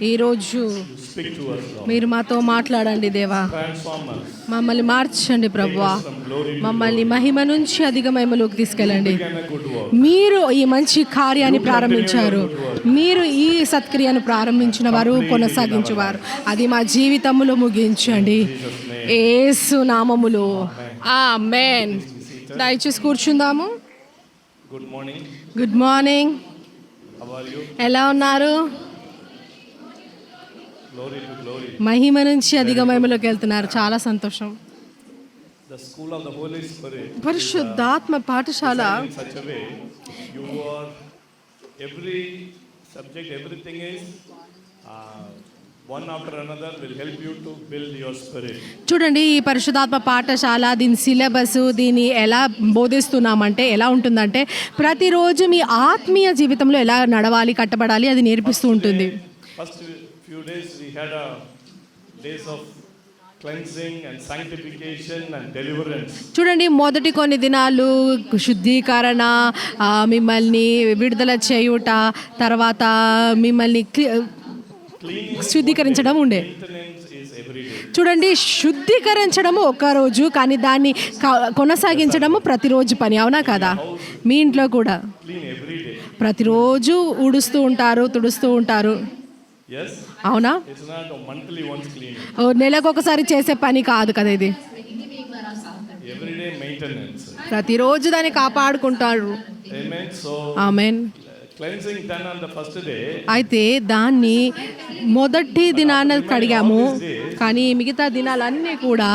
ఈరోజు మీరు మాతో మాట్లాడండి దేవా, మమ్మల్ని మార్చండి ప్రభువా, మమ్మల్ని మహిమ నుంచి అధిక మహిమలోకి తీసుకెళ్ళండి. మీరు ఈ మంచి కార్యాన్ని ప్రారంభించారు, మీరు ఈ సత్క్రియను ప్రారంభించిన వారు కొనసాగించేవారు, అది మా జీవితంలో ముగించండి యేసు నామములో ఆమేన్. దయచేసి కూర్చుందాము. గుడ్ మార్నింగ్, ఎలా ఉన్నారు? మహిమ నుంచి అధిక మహిమలోకి వెళ్తున్నారు, చాలా సంతోషం. పరిశుద్ధాత్మ పాఠశాల చూడండి, ఈ పరిశుద్ధాత్మ పాఠశాల దీని సిలబస్, దీన్ని ఎలా బోధిస్తున్నామంటే ఎలా ఉంటుందంటే ప్రతిరోజు మీ ఆత్మీయ జీవితంలో ఎలా నడవాలి, కట్టబడాలి అది నేర్పిస్తూ ఉంటుంది. Few days we had a days of cleansing and sanctification and deliverance. చూడండి, మొదటి కొన్ని దినాలు శుద్ధీకరణ, మిమ్మల్ని విడుదల చేయుట, తర్వాత మిమ్మల్ని శుద్ధీకరించడం ఉండే. చూడండి, శుద్ధీకరించడము ఒక్కరోజు, కానీ దాన్ని కొనసాగించడము ప్రతిరోజు పని, అవునా కదా? మీ ఇంట్లో కూడా ప్రతిరోజు ఊడుస్తూ ఉంటారు, తుడుస్తూ ఉంటారు, అవునా? నెలకు ఒకసారి చేసే పని కాదు కదా ఇది, ప్రతిరోజు దాన్ని కాపాడుకుంటారు. ఆమేన్. అయితే దాన్ని మొదటి దినాన కడిగాము, కానీ మిగతా దినాలన్నీ కూడా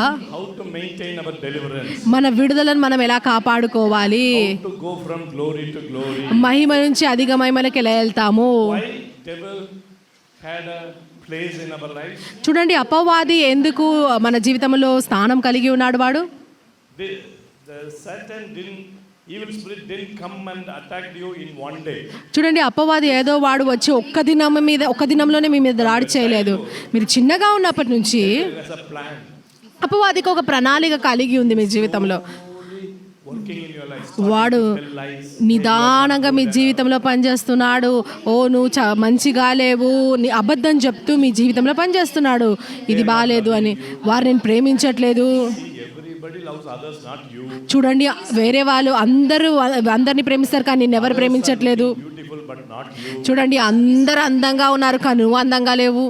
మన విడుదలను మనం ఎలా కాపాడుకోవాలి, మహిమ నుంచి అధిక మహిమలకు ఎలా వెళ్తాము. చూడండి, అపవాది ఎందుకు మన జీవితంలో స్థానం కలిగి ఉన్నాడు? వాడు చూడండి, అపవాది ఏదో వాడు వచ్చి ఒక్క దినంలోనే మీ మీద దాడి చేయలేదు. మీరు చిన్నగా ఉన్నప్పటి నుంచి అపవాదికి ఒక ప్రణాళిక కలిగి ఉంది మీ జీవితంలో. వాడు నిదానంగా మీ జీవితంలో పనిచేస్తున్నాడు. నువ్వు మంచిగా లేవు, నీ అబద్ధం చెప్తూ మీ జీవితంలో పనిచేస్తున్నాడు. ఇది బాగాలేదు అని, వారు నేను ప్రేమించట్లేదు. చూడండి, వేరే వాళ్ళు అందరిని ప్రేమిస్తారు, కానీ నేను ఎవరు ప్రేమించట్లేదు. చూడండి, అందరు అందంగా ఉన్నారు, కానీ నువ్వు అందంగా లేవు.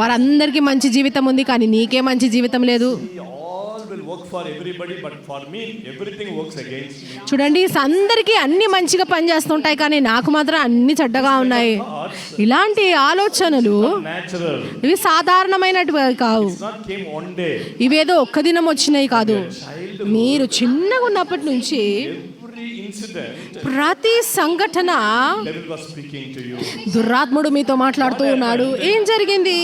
వారందరికీ మంచి జీవితం ఉంది, కానీ నీకే మంచి జీవితం లేదు. చూడండి, అందరికీ అన్ని మంచిగా పనిచేస్తుంటాయి, కానీ నాకు మాత్రం అన్ని చెడ్డగా ఉన్నాయి. ఇలాంటి ఆలోచనలు ఇవి సాధారణమైనటువంటి కావు, ఇవేదో ఒక్క దినం వచ్చినాయి కాదు. మీరు చిన్నగా ఉన్నప్పటి నుంచి ప్రతి సంఘటన దురాత్ముడు మీతో మాట్లాడుతూ ఉన్నాడు. ఏం జరిగింది?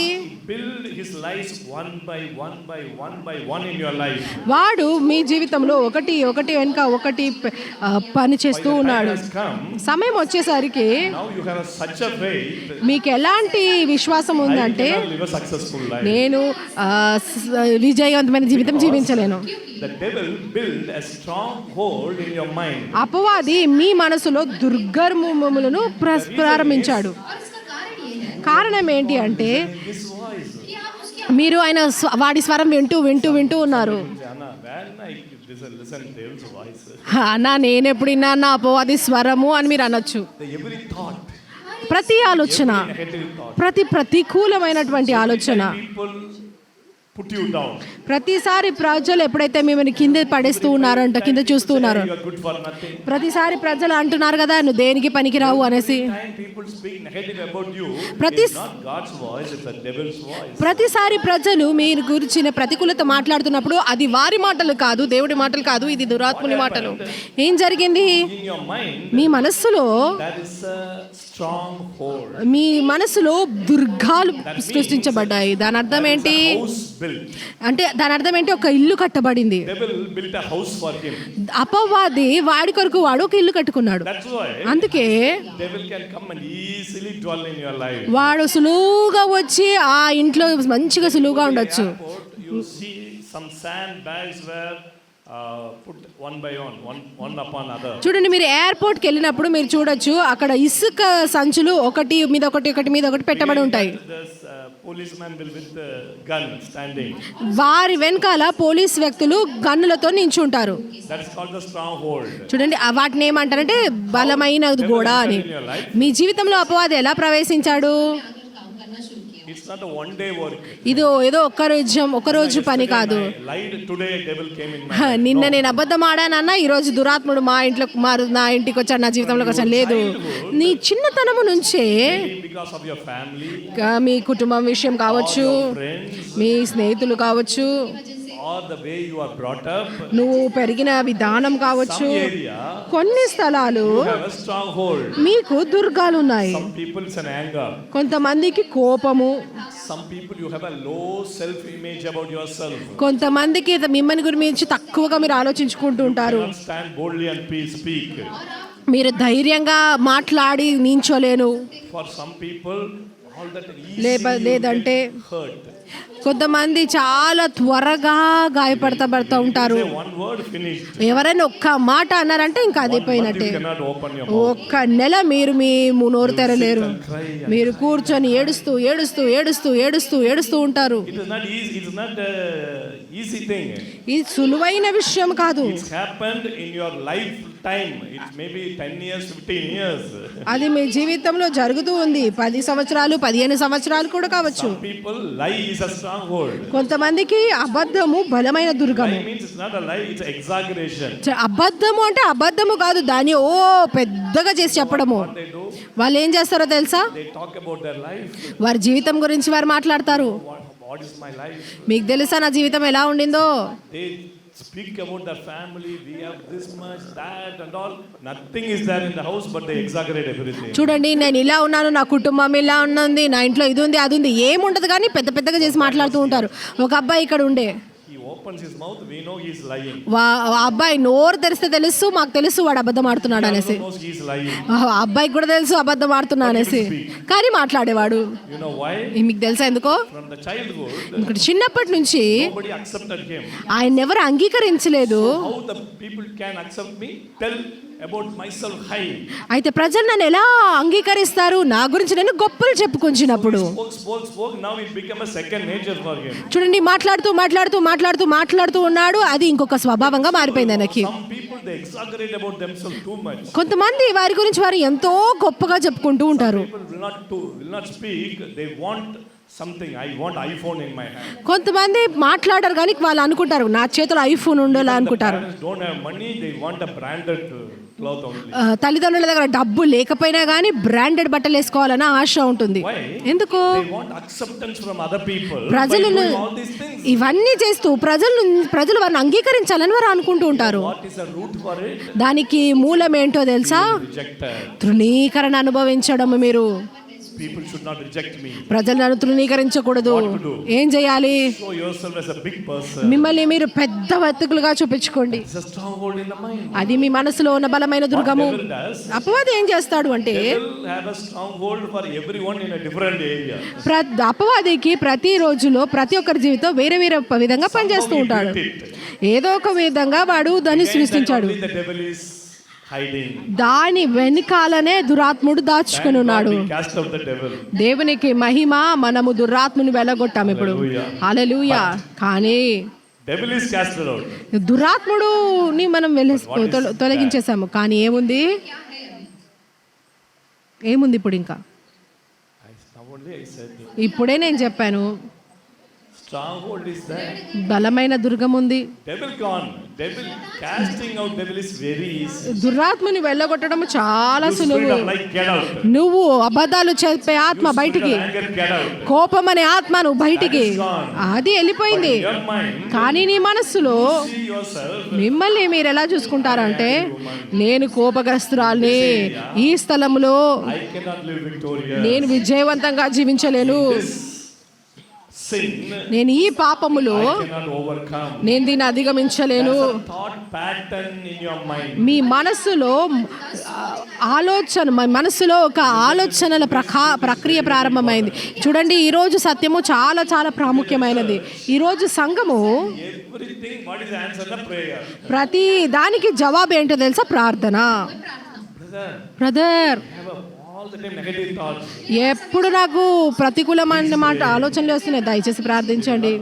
వాడు మీ జీవితంలో ఒకటి వెనుక ఒకటి పని చేస్తూ ఉన్నాడు. సమయం వచ్చేసరికి మీకు ఎలాంటి విశ్వాసం ఉందంటే నేను విజయవంతమైన జీవితం జీవించలేను. అపవాది మీ మనసులో దుర్గర్మములను ప్రారంభించాడు. కారణం ఏంటి అంటే మీరు వాడి స్వరం వింటూ ఉన్నారు. అన్నా, నేను ఎప్పుడు విన్నా అపవాది స్వరము అని మీరు అనొచ్చు. ప్రతి ఆలోచన, ప్రతికూలమైనటువంటి ఆలోచన, ప్రతిసారి ప్రజలు ఎప్పుడైతే మిమ్మల్ని కింద పడేస్తూ ఉన్నారంట, కింద చూస్తూ ఉన్నారు, ప్రతిసారి ప్రజలు అంటున్నారు కదా నువ్వు దేనికి పనికిరావు అనేసి. ప్రతిసారి ప్రజలు మీరు గురించిన ప్రతికూలత మాట్లాడుతున్నప్పుడు అది వారి మాటలు కాదు, దేవుడి మాటలు కాదు, ఇది దురాత్ముని మాటలు. ఏం జరిగింది? మీ మనస్సులో దుర్గాలు సృష్టించబడ్డాయి. దాని అర్థం ఏంటి అంటే ఒక ఇల్లు కట్టబడింది. అపవాది వాడి కొరకు వాడు ఒక ఇల్లు కట్టుకున్నాడు. అందుకే వాడు సులువుగా వచ్చి ఆ ఇంట్లో మంచిగా సులువుగా ఉండొచ్చు. put one by one upon other. చూడండి, మీరు ఎయిర్పోర్ట్కి వెళ్ళినప్పుడు మీరు చూడొచ్చు, అక్కడ ఇసుక సంచులు ఒకటి మీద ఒకటి ఒకటి మీద ఒకటి పెట్టబడి ఉంటాయి. This policeman will with the gun standing. వారి వెనకాల పోలీస్ వ్యక్తులు గన్నులతో నించుంటారు. That is called the stronghold. చూడండి, వాటిని ఏమంటారంటే బలమైన గోడ అని. మీ జీవితంలో అపవాది ఎలా ప్రవేశించాడు? It's not a one day work. ఇది ఏదో ఒక రోజు పని కాదు. Lied today, devil came in my life. నిన్న నేను అబద్ధం ఆడానన్నా ఈ రోజు దురాత్ముడు నా ఇంటికి వచ్చాడు, నా జీవితంలోకి వచ్చాడు. లేదు, నీ చిన్నతనము నుంచే Because of your family, మీ కుటుంబం విషయం కావచ్చు, friends, మీ స్నేహితులు కావచ్చు, or the way you are brought up, నువ్వు పెరిగిన విధానం కావచ్చు, some area కొన్ని స్థలాలు you have a stronghold. మీకు దుర్గాలు ఉన్నాయి. Some people it's an anger. కొంతమందికి కోపము, Some people you have a low self image about yourself. కొంతమందికి మిమ్మల్ని గురించి తక్కువగా మీరు ఆలోచించుకుంటూ ఉంటారు. You cannot stand boldly and speak. మీరు ధైర్యంగా మాట్లాడి నించోలేను. For some people all that లేదంటే hurt. కొంతమంది చాలా త్వరగా గాయపడతా ఉంటారు. Say one word finished. ఎవరైనా ఒక్క మాట అన్నారంటే ఇంకా అది పోయినట్టే. You cannot open your mouth. ఒక్క నెల మీరు మీ నోరు తెరలేరు. మీరు కూర్చొని ఏడుస్తూ ఉంటారు. It is not easy. It is not a easy thing. ఇది సులువైన విషయం కాదు. It's happened in your lifetime. It may be 10 years, 15 years. అది మీ జీవితంలో జరుగుతూ ఉంది. 10 సంవత్సరాలు, 15 సంవత్సరాలు కూడా కావచ్చు. Some people lie is a stronghold. కొంతమందికి అబద్ధము బలమైన దుర్గము. Lie means it's not a lie, it's exaggeration. అబద్ధము అంటే అబద్ధము కాదు, దాన్ని పెద్దగా చేసి చెప్పడము. What they do, వాళ్ళు ఏం చేస్తారో తెలుసా? they talk about their life. వారి జీవితం గురించి వారు మాట్లాడతారు. What is my life? మీకు తెలుసా నా జీవితం ఎలా ఉండిందో? They speak about their family. We have this much, that, and all. Nothing is there in the house, but they exaggerate everything. చూడండి, నేను ఇలా ఉన్నాను, నా కుటుంబం ఇలా ఉన్నది, నా ఇంట్లో ఇది ఉంది అది ఉంది, ఏముండదు కానీ పెద్దగా చేసి మాట్లాడుతూ ఉంటారు. ఒక అబ్బాయి ఇక్కడ ఉండే, He opens his mouth, we know he is lying. ఆ అబ్బాయి నోరు తెరిస్తే తెలుసు, మాకు తెలుసు వాడు అబద్ధం ఆడుతున్నాడు అనేసి. He knows he is lying. ఆ అబ్బాయికి కూడా తెలుసు అబద్ధం ఆడుతున్నా అనేసి, కానీ మాట్లాడేవాడు. You know why? మీకు తెలుసా ఎందుకో? From the childhood, ఇక్కడ చిన్నప్పటి నుంచి nobody accepted him. ఆయన ఎవరు అంగీకరించలేదు. How the people can accept me? Tell about myself high. అయితే ప్రజలు నన్ను ఎలా అంగీకరిస్తారు? నా గురించి నేను గొప్పలు చెప్పుకొచ్చినప్పుడు. Spoke. Now it became a second nature for him. చూడండి, మాట్లాడుతూ ఉన్నాడు, అది ఇంకొక స్వభావంగా మారిపోయింది ఆయనకి. Some people they exaggerate about themselves too much. కొంతమంది వారి గురించి వారు ఎంతో గొప్పగా చెప్పుకుంటూ ఉంటారు. People will not speak. They want something. I want iPhone in my hand. కొంతమంది మాట్లాడరు కానీ వాళ్ళు అనుకుంటారు నా చేతిలో ఐఫోన్ ఉండాలి అనుకుంటారు. Parents don't have money. They want a branded cloth only. తల్లిదండ్రుల దగ్గర డబ్బు లేకపోయినా కానీ బ్రాండెడ్ బట్టలు వేసుకోవాలన్న ఆశ ఉంటుంది. ఎందుకు? They want acceptance from other people. ప్రజలు by doing all these things. ఇవన్నీ చేస్తూ ప్రజలు వారిని అంగీకరించాలని వారు అనుకుంటూ ఉంటారు. What is the root for it? దానికి మూలం ఏంటో తెలుసా? Rejected. తృణీకరణ అనుభవించడం. మీరు People should not reject me. ప్రజలు నన్ను తృణీకరించకూడదు. ఏం చేయాలి? Show yourself as a big person. మిమ్మల్ని మీరు పెద్ద వ్యక్తులుగా చూపించుకోండి. It's a stronghold in the mind. అది మీ మనసులో ఉన్న బలమైన దుర్గము. What devil does? అపవాది ఏం చేస్తాడు అంటే Devil have a stronghold for everyone in a different area. అపవాదికి ప్రతి రోజులో ప్రతి ఒక్కరి జీవితం వేరే విధంగా పనిచేస్తూ ఉంటాడు. ఏదో ఒక విధంగా వాడు దాన్ని సృష్టించాడు. Only the devil is hiding. దాని వెనకాలనే దురాత్ముడు దాచుకుని ఉన్నాడు. We cast out the devil. దేవునికి మహిమ, మనము దురాత్ముని వెళ్ళగొట్టాము ఇప్పుడు. హల్లెలూయా. కానీ Devil is casted out. దురాత్ముడుని మనం తొలగించేసాము. కానీ ఏముంది ఇప్పుడు ఇంకా? ఇప్పుడే నేను చెప్పాను, Stronghold is there. బలమైన దుర్గం ఉంది. Devil gone. Devil casting out devil is very easy. దురాత్మని వెళ్ళగొట్టడం చాలా You సులువు. spirit of light, get out. నువ్వు అబద్ధాలు చెప్పే ఆత్మ You బయటికి, spirit of anger, get out. కోపం అనే ఆత్మ నువ్వు బయటికి, That is gone. అది వెళ్ళిపోయింది. Your mind, కానీ నీ మనస్సులో see yourself. మిమ్మల్ని మీరు ఎలా చూసుకుంటారంటే, నేను కోపగ్రస్తురాల్ని, ఈ స్థలంలో I cannot live victorious. నేను విజయవంతంగా జీవించలేను. This sin, నేను ఈ పాపములో I cannot overcome. నేను దీన్ని అధిగమించలేను. There's a thought pattern in your mind. మీ మనస్సులో మనసులో ఒక ఆలోచనల ప్రక్రియ ప్రారంభమైంది. చూడండి, ఈరోజు సత్యము చాలా చాలా ప్రాముఖ్యమైనది. ఈరోజు సంఘము Everything, what is the answer? The prayer. ప్రతి దానికి జవాబు ఏంటో తెలుసా? ప్రార్థన. Brother, All the time negative thoughts. ఎప్పుడు నాకు ప్రతికూలమైన మాట ఆలోచనలు వస్తున్నాయి. దయచేసి ప్రార్థించండి.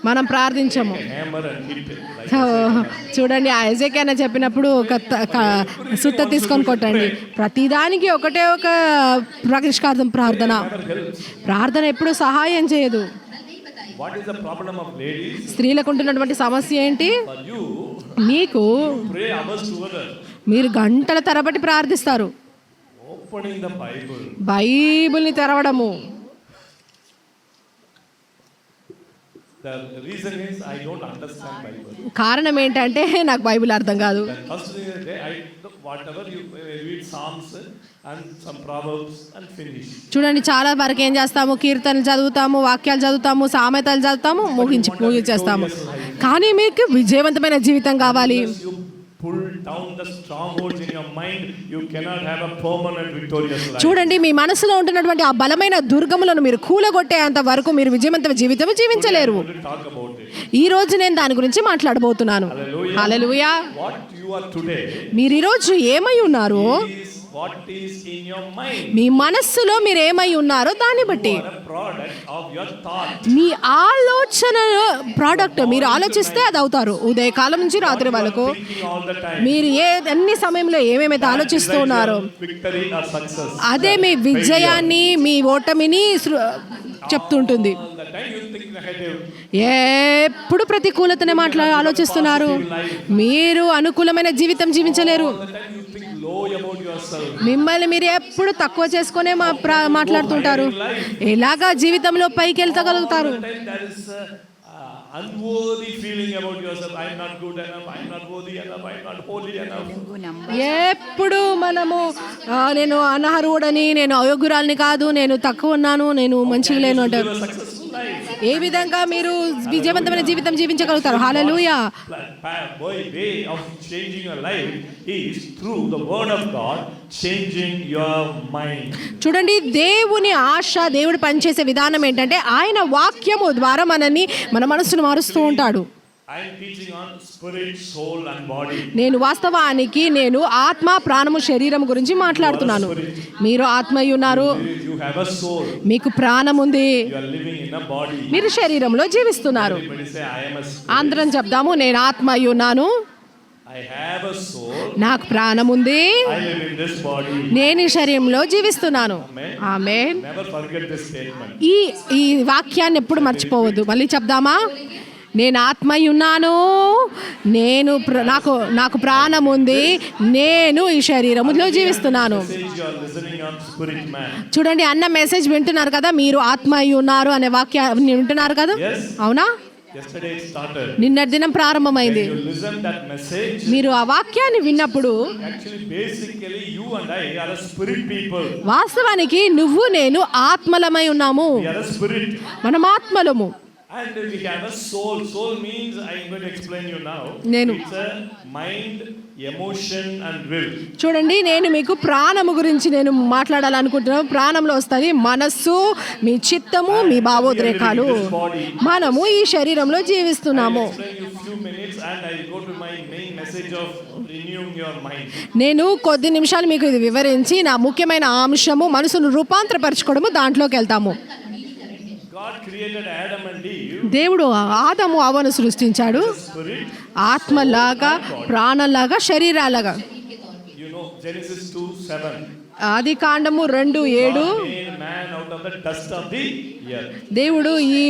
మనం ప్రార్థించము. Hammer and hit it. Like చూడండి, ఐజాక్ అనే చెప్పినప్పుడు ఒక సుత్త తీసుకొని కొట్టండి. ప్రతిదానికి ఒకటే ఒక పరిష్కారం ప్రార్థన. ప్రార్థన ఎప్పుడు సహాయం చేయదు. what is the problem of ladies? స్త్రీలకు ఉంటున్నటువంటి సమస్య ఏంటి? For you, మీకు pray hours together. మీరు గంటల తరబడి ప్రార్థిస్తారు. Opening the Bible. బైబిల్ని తెరవడము. The reason is I don't understand Bible. కారణం ఏంటంటే నాకు బైబిల్ అర్థం కాదు. The first thing is I whatever you read Psalms and some Proverbs and finish. చూడండి, చాలా వరకు ఏం చేస్తాము? కీర్తనలు చదువుతాము, వాక్యాలు చదువుతాము, సామెతలు చదువుతాము, ముగించేస్తాము. కానీ మీకు విజయవంతమైన జీవితం కావాలి. You pull down the strongholds in your mind, you cannot have a permanent victorious life. చూడండి, మీ మనసులో ఉంటున్నటువంటి ఆ బలమైన దుర్గములను మీరు కూలగొట్టేంత వరకు మీరు విజయవంతమైన జీవితం జీవించలేరు. I want to talk about it. ఈ రోజు నేను దాని గురించి మాట్లాడబోతున్నాను. హల్లెలూయా. What you are today మీరు ఈరోజు ఏమై ఉన్నారో, is what is in your mind. మీ మనస్సులో మీరు ఏమై ఉన్నారో దాన్ని బట్టి, You are a product of your thought. మీ ఆలోచన ప్రోడక్ట్. మీరు ఆలోచిస్తే అది అవుతారు. ఉదయకాలం నుంచి రాత్రి వరకు Thinking all the time. మీరు అన్ని సమయంలో ఏమేమైతే ఆలోచిస్తూ ఉన్నారో Victory or success. అదే మీ విజయాన్ని, మీ ఓటమిని చెప్తుంటుంది. All the time you think negative. ఎప్పుడు ప్రతికూలతనే ఆలోచిస్తున్నారు. మీరు అనుకూలమైన జీవితం జీవించలేరు. All the time you think low about yourself. మిమ్మల్ని మీరు ఎప్పుడు తక్కువ చేసుకునే మాట్లాడుతుంటారు. ఎలాగా జీవితంలో పైకి వెళ్తగలుగుతారు? All the time there is a unworthy feeling about yourself. I am not good enough. I am not worthy enough. I am not holy enough. ఎప్పుడు మనము నేను అనర్హుడని, నేను అయోగ్యురాలిని కాదు, నేను తక్కువ ఉన్నాను, నేను మంచిగా లేను అంటారు. Live a successful life. ఏ విధంగా మీరు విజయవంతమైన జీవితం జీవించగలుగుతారు? హల్లెలూయా. Way of changing your life is through the word of God changing your mind. చూడండి, దేవుని ఆశ, దేవుడు పనిచేసే విధానం ఏంటంటే ఆయన వాక్యము ద్వారా మన మనసును మారుస్తూ ఉంటాడు. I am teaching on spirit, soul and body. నేను వాస్తవానికి ఆత్మ, ప్రాణము, శరీరం గురించి మాట్లాడుతున్నాను. మీరు ఆత్మయ్య ఉన్నారు, You have a soul. మీకు ప్రాణం ఉంది, You are living in a body. మీరు శరీరంలో జీవిస్తున్నారు. Everybody say I am a spirit. అందరం చెప్దాము, నేను ఆత్మయ్య ఉన్నాను, I have a soul. నాకు ప్రాణం ఉంది, I live in this body. నేను ఈ శరీరంలో జీవిస్తున్నాను. ఆమేన్. Never forget this statement. ఈ వాక్యాన్ని ఎప్పుడు మర్చిపోవద్దు. మళ్ళీ చెప్దామా? నేను ఆత్మయ్య ఉన్నాను, నాకు ప్రాణం ఉంది, నేను ఈ శరీరములో జీవిస్తున్నాను. Message you are listening on spirit man. చూడండి, అన్న మెసేజ్ వింటున్నారు కదా, మీరు ఆత్మయ్య ఉన్నారు అనే వాక్యాన్ని వింటున్నారు కదా. Yes. అవునా? Yesterday it started. నిన్నటి దినం ప్రారంభమైంది. You listen that message. మీరు ఆ వాక్యాన్ని విన్నప్పుడు Actually, basically, you and I are a spirit people. వాస్తవానికి నువ్వు నేను ఆత్మలమై ఉన్నాము. We are a spirit. మనం ఆత్మలము. And we have a soul. Soul means, I am going to explain you now. It's a mind, emotion and will. చూడండి, నేను మీకు ప్రాణము గురించి నేను మాట్లాడాలనుకుంటున్నాను. ప్రాణంలో వస్తుంది మనస్సు, మీ చిత్తము, మీ భావోద్రేకాలు. మనము ఈ శరీరంలో జీవిస్తున్నాము. I'll explain you few minutes and I go to my main message of renewing your mind. నేను కొద్ది నిమిషాలు మీకు ఇది వివరించి నా ముఖ్యమైన అంశము మనసును రూపాంతరపరచుకోవడము దాంట్లోకి వెళ్తాము. God created Adam and Eve. దేవుడు ఆదాము అవ్వను సృష్టించాడు. Spirit. ఆత్మలాగా, ప్రాణంలాగా, శరీరాలాగా. You know Genesis 2:7. ఆది కాండము 2:7. God made man out of the dust of the earth. దేవుడు ఈ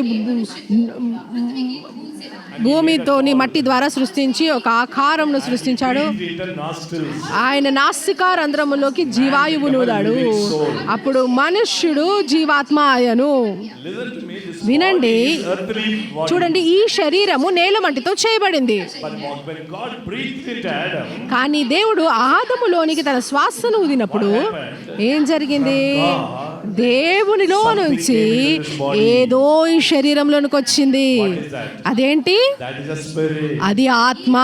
భూమితోని మట్టి ద్వారా సృష్టించి ఒక ఆకారంను సృష్టించాడు. ఆయన నాసికా రంధ్రములోకి జీవాయువు నూదాడు. అప్పుడు మనుష్యుడు జీవాత్మ ఆయను. వినండి, చూడండి, ఈ శరీరము నేల మట్టితో చేయబడింది. కానీ దేవుడు ఆదములోనికి తన శ్వాసను ఊదినప్పుడు ఏం జరిగింది? దేవునిలో Something నుంచి came into this body. ఏదో ఈ శరీరంలోనికి వచ్చింది. What is that? అదేంటి? That is a spirit. అది ఆత్మ.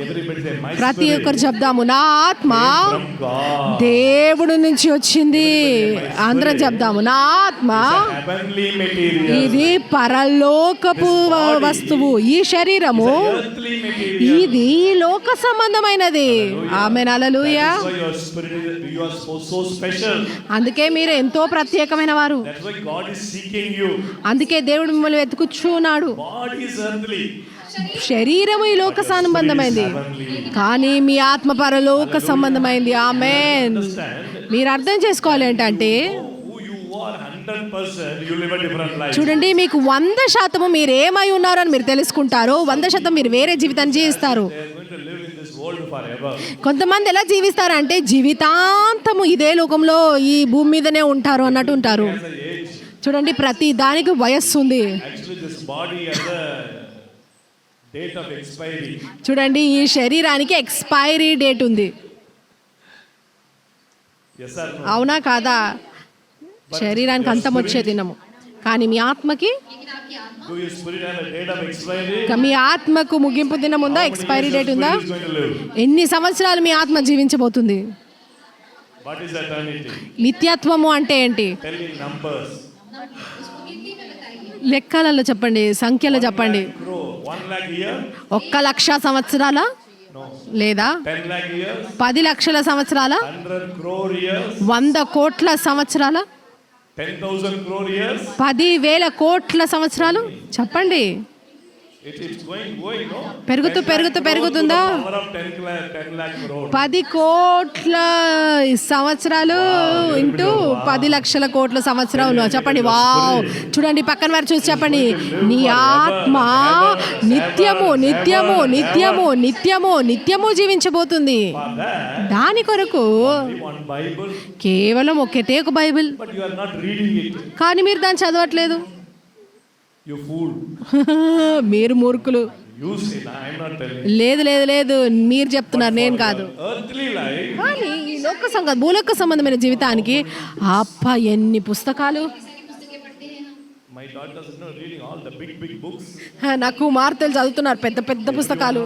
Everybody say, my ప్రతి spirit ఒక్కరు చెప్దాము, నా ఆత్మ came from God. దేవుడి నుంచి వచ్చింది. Everybody say, my అందరం spirit చెప్దాము, నా ఆత్మ is a heavenly material. ఇది పరలోకపు This body వస్తువు. ఈ శరీరము It's a earthly material. ఇది లోక సంబంధమైనది. ఆమేన్, హల్లెలూయా. That's why your spirit is, you are so special. అందుకే మీరు ఎంతో ప్రత్యేకమైన వారు. That's why God is seeking you. అందుకే దేవుడు మిమ్మల్ని వెతుకుచున్నాడు. Body is earthly. శరీరము ఈ లోక సంబంధమైంది, కానీ మీ ఆత్మ పరలోక సంబంధమైంది. ఆమేన్. Understand? మీరు అర్థం చేసుకోవాలి ఏంటంటే, Who you are 100%, you live a different life. చూడండి, మీకు 100% మీరు ఏమై ఉన్నారో అని మీరు తెలుసుకుంటారు. 100% మీరు వేరే జీవితాన్ని జీవిస్తారు. They are going to live in this world forever. కొంతమంది ఎలా జీవిస్తారంటే జీవితాంతము ఇదే లోకంలో ఈ భూమి మీదనే ఉంటారు అన్నట్టు ఉంటారు. As an age, చూడండి, ప్రతి దానికి వయస్సు ఉంది. actually this body has a date of expiry. చూడండి, ఈ శరీరానికి ఎక్స్పైరీ డేట్ ఉంది. Yes or no? అవునా కాదా? శరీరానికి అంతం వచ్చే దినము, కానీ మీ ఆత్మకి, Do your spirit have a date of expiry? మీ ఆత్మకు ముగింపు దినం ఉందా? How many expiry years date your ఉందా? spirit is going to live? ఎన్ని సంవత్సరాలు మీ ఆత్మ జీవించబోతుంది? What is eternity? నిత్యత్వము అంటే ఏంటి? Tell in numbers. లెక్కలలో చెప్పండి, సంఖ్యలో చెప్పండి. Grow. 1 lakh year? 1,00,000 సంవత్సరాల, No. లేదా 10 lakh years? 10 లక్షల సంవత్సరాల, 100 crore years? 100 కోట్ల సంవత్సరాల, 10,000 crore years? 10,000 కోట్ల సంవత్సరాలు? చెప్పండి. It's going, no? పెరుగుతూ 10 lakh పెరుగుతూ crore పెరుగుతుందా? to the power of 10 lakh crore. 10 కోట్ల సంవత్సరాలు ఇంటూ 10 లక్షల కోట్ల సంవత్సరాలు. చెప్పండి. వావ్. చూడండి, పక్కన వారు చూసి చెప్పండి, నీ ఆత్మ నిత్యము నిత్యము నిత్యము నిత్యము నిత్యము జీవించబోతుంది. For that, దాని కొరకు only one Bible, కేవలం ఒకటే ఒక Bible, but you are not reading it. కానీ మీరు దాన్ని చదవట్లేదు. You fool. మీరు మూర్ఖులు. You say, no, I'm not telling. లేదు లేదు లేదు, మీరు చెప్తున్నారు, నేను కాదు. Earthly life, కానీ ఈ భూలోక సంబంధమైన జీవితానికి అప్ప ఎన్ని పుస్తకాలు. my daughters are reading all the big books. నా కుమార్తెలు చదువుతున్నారు పెద్ద పెద్ద పుస్తకాలు.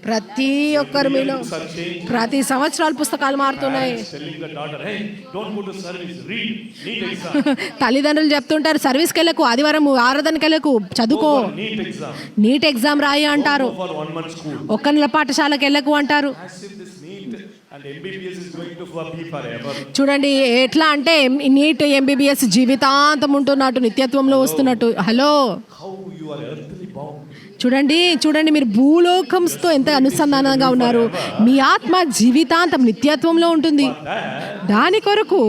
ప్రతి ఒక్కరు మీలో Books are changed. ప్రతి సంవత్సరాలు పుస్తకాలు మారుతున్నాయి. Parents telling the daughter, hey, don't go to service, read, NEET exam. తల్లిదండ్రులు చెప్తుంటారు, సర్వీస్కి వెళ్ళకు, ఆదివారం ఆరాధనకి వెళ్ళకు, చదువుకో, Go for NEET exam. NEET exam రాయి అంటారు. Go for 1 month school. 1 నెల పాఠశాలకు వెళ్ళకు అంటారు. As if this NEET and MBBS is going to be forever. చూడండి, ఎట్లా అంటే నీట్ MBBS జీవితాంతం ఉంటున్నట్టు, నిత్యత్వంలో వస్తున్నట్టు. Hello, How you are earthly bound. చూడండి చూడండి, మీరు భూలోకంతో ఎంత అనుసంధానంగా ఉన్నారు. మీ ఆత్మ జీవితాంతం నిత్యత్వంలో ఉంటుంది. That, దాని కొరకు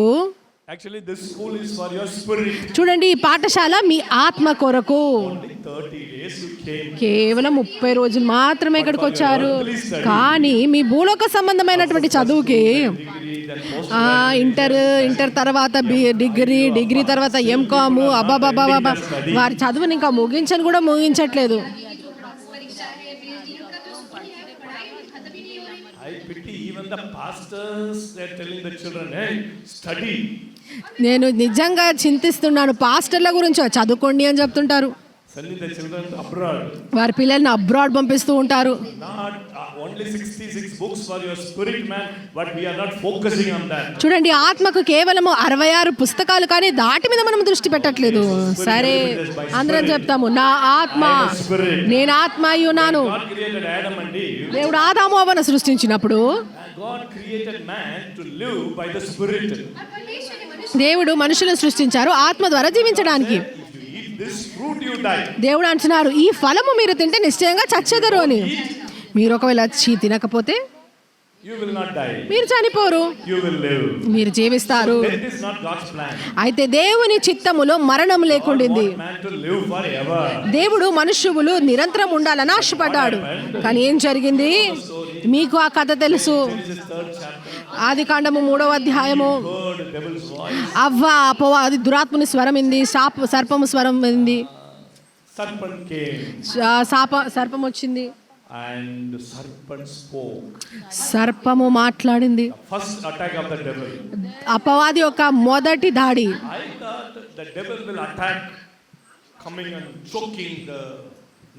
actually this school is for your spirit. చూడండి, ఈ పాఠశాల మీ ఆత్మ కొరకు. Only 30 days you came. కేవలం 30 రోజులు మాత్రమే ఇక్కడికి వచ్చారు. కానీ మీ భూలోక సంబంధమైనటువంటి చదువుకి Degree, then post. ఇంటర్ తర్వాత డిగ్రీ తర్వాత MCOM, అబ్బాబాబా, వారి చదువుని ఇంకా కూడా ముగించట్లేదు. I pity even the pastors. They're telling the children, hey, study. నేను నిజంగా చింతిస్తున్నాను. పాస్టర్ల గురించి చదువుకోండి అని చెప్తుంటారు. Sending the children abroad. వారి పిల్లల్ని అబ్రాడ్ పంపిస్తూ ఉంటారు. Not only 66 books for your spirit man, but we are not focusing on that. చూడండి, ఆత్మకు కేవలం 66 పుస్తకాలు, కానీ దాటి మీద మనం దృష్టి పెట్టట్లేదు. సరే, అందరం చెప్తాము, నా ఆత్మ, నేను ఆత్మ అయి ఉన్నాను. God created Adam and Eve. దేవుడు ఆదాము అవ్వను సృష్టించినప్పుడు And God created man to live by the spirit. దేవుడు మనుషులను సృష్టించారు ఆత్మ ద్వారా జీవించడానికి. If you eat this fruit, you die. దేవుడు అంటున్నారు, ఈ ఫలము మీరు తింటే నిశ్చయంగా చచ్చెదరు అని. మీరు ఒకవేళ తినకపోతే You will not die. మీరు చనిపోరు, You will live. మీరు జీవిస్తారు. Death is not God's plan. అయితే దేవుని చిత్తములో మరణం లేకుండింది. God wants man to live forever. దేవుడు మనుష్యులు నిరంతరం ఉండాలని ఆశపడ్డాడు. కానీ ఏం జరిగింది? మీకు ఆ కథ తెలుసు. Genesis 3rd chapter. ఆదికాండము 3వ అధ్యాయము. Heard devil's voice. అవ్వ అది దురాత్ముని స్వరం ఇంది, సర్పము స్వరం ఇంది. Serpent came. సర్పం వచ్చింది. And the serpent spoke. సర్పము మాట్లాడింది. First attack of the devil. అపవాది యొక్క మొదటి దాడి. I the devil will attack, coming and choking the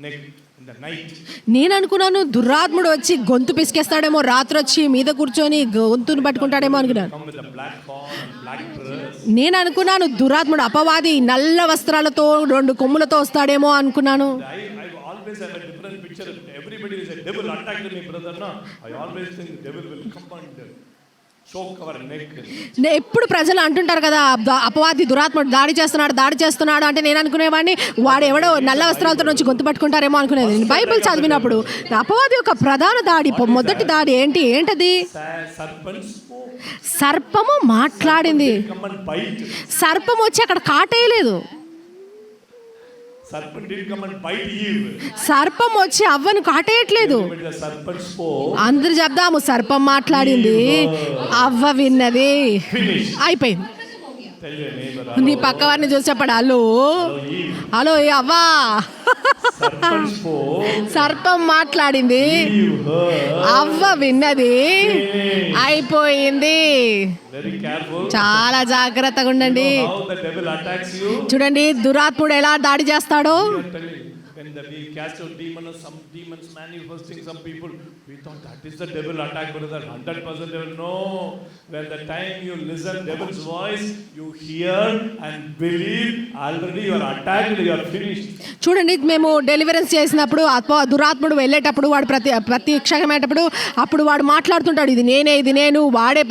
neck in the night. నేను అనుకున్నాను దురాత్ముడు వచ్చి గొంతు పిసికేస్తాడేమో, రాత్రి వచ్చి మీద కూర్చొని గొంతును పట్టుకుంటాడేమో అనుకున్నాను. Come with a black horn and black dress. నేను అనుకున్నాను దురాత్ముడు అపవాది నల్ల వస్త్రాలతో 2 కొమ్ములతో వస్తాడేమో అనుకున్నాను. I always have a different picture. Everybody is a devil attacked me, brother. No, I always think the devil will come and choke our neck. ఎప్పుడు ప్రజలు అంటుంటారు కదా, అపవాది దురాత్ముడు దాడి చేస్తున్నాడు అంటే నేను అనుకునేవాడిని వాడు ఎవడో నల్ల వస్త్రాలతో నుంచి గొంతు పట్టుకుంటారేమో అనుకునేది. బైబిల్ చదివినప్పుడు అపవాది యొక్క ప్రధాన దాడి, మొదటి దాడి ఏంటది? సర్పము మాట్లాడింది. సర్పం వచ్చి అక్కడ కాటేయలేదు. సర్పం వచ్చి అవ్వను కాటేయట్లేదు. అందరు చెప్దాము, సర్పం మాట్లాడింది, అవ్వ విన్నది, అయిపోయింది. నీ పక్క వారిని చూసి చెప్పాడు, హలో ఏ అవ్వా, సర్పం మాట్లాడింది, అవ్వ విన్నది, అయిపోయింది. చాలా జాగ్రత్తగా ఉండండి. చూడండి దురాత్ముడు ఎలా దాడి చేస్తాడో. When we cast out demons, some demons manifesting, some people, we thought that is the devil attack, brother. 100% devil. No. When the time you listen devil's voice, you hear and believe, already you are attacked, you are finished. చూడండి, మేము deliverance చేసినప్పుడు దురాత్ముడు వెళ్ళేటప్పుడు వాడు ప్రత్యక్షమయ్యేటప్పుడు అప్పుడు వాడు మాట్లాడుతుంటాడు, ఇది నేను, వాడే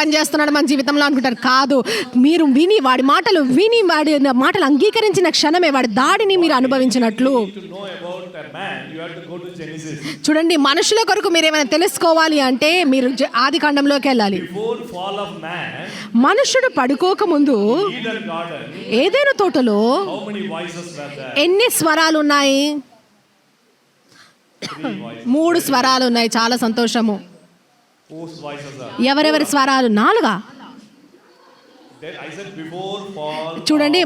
పని చేస్తున్నాడు మన జీవితంలో అనుకుంటారు. కాదు, మీరు వాడి మాటలు అంగీకరించిన క్షణమే వాడి దాడిని మీరు అనుభవించినట్లు. చూడండి, మనుషుల కొరకు మీరు ఏమైనా తెలుసుకోవాలి అంటే మీరు ఆది కాండంలోకి వెళ్ళాలి. మనుషుడు పడుకోక ముందు ఏదైనా తోటలో ఎన్ని స్వరాలు ఉన్నాయి? 3 స్వరాలు ఉన్నాయి. చాలా సంతోషము. ఎవరెవరి స్వరాలు? 4. చూడండి,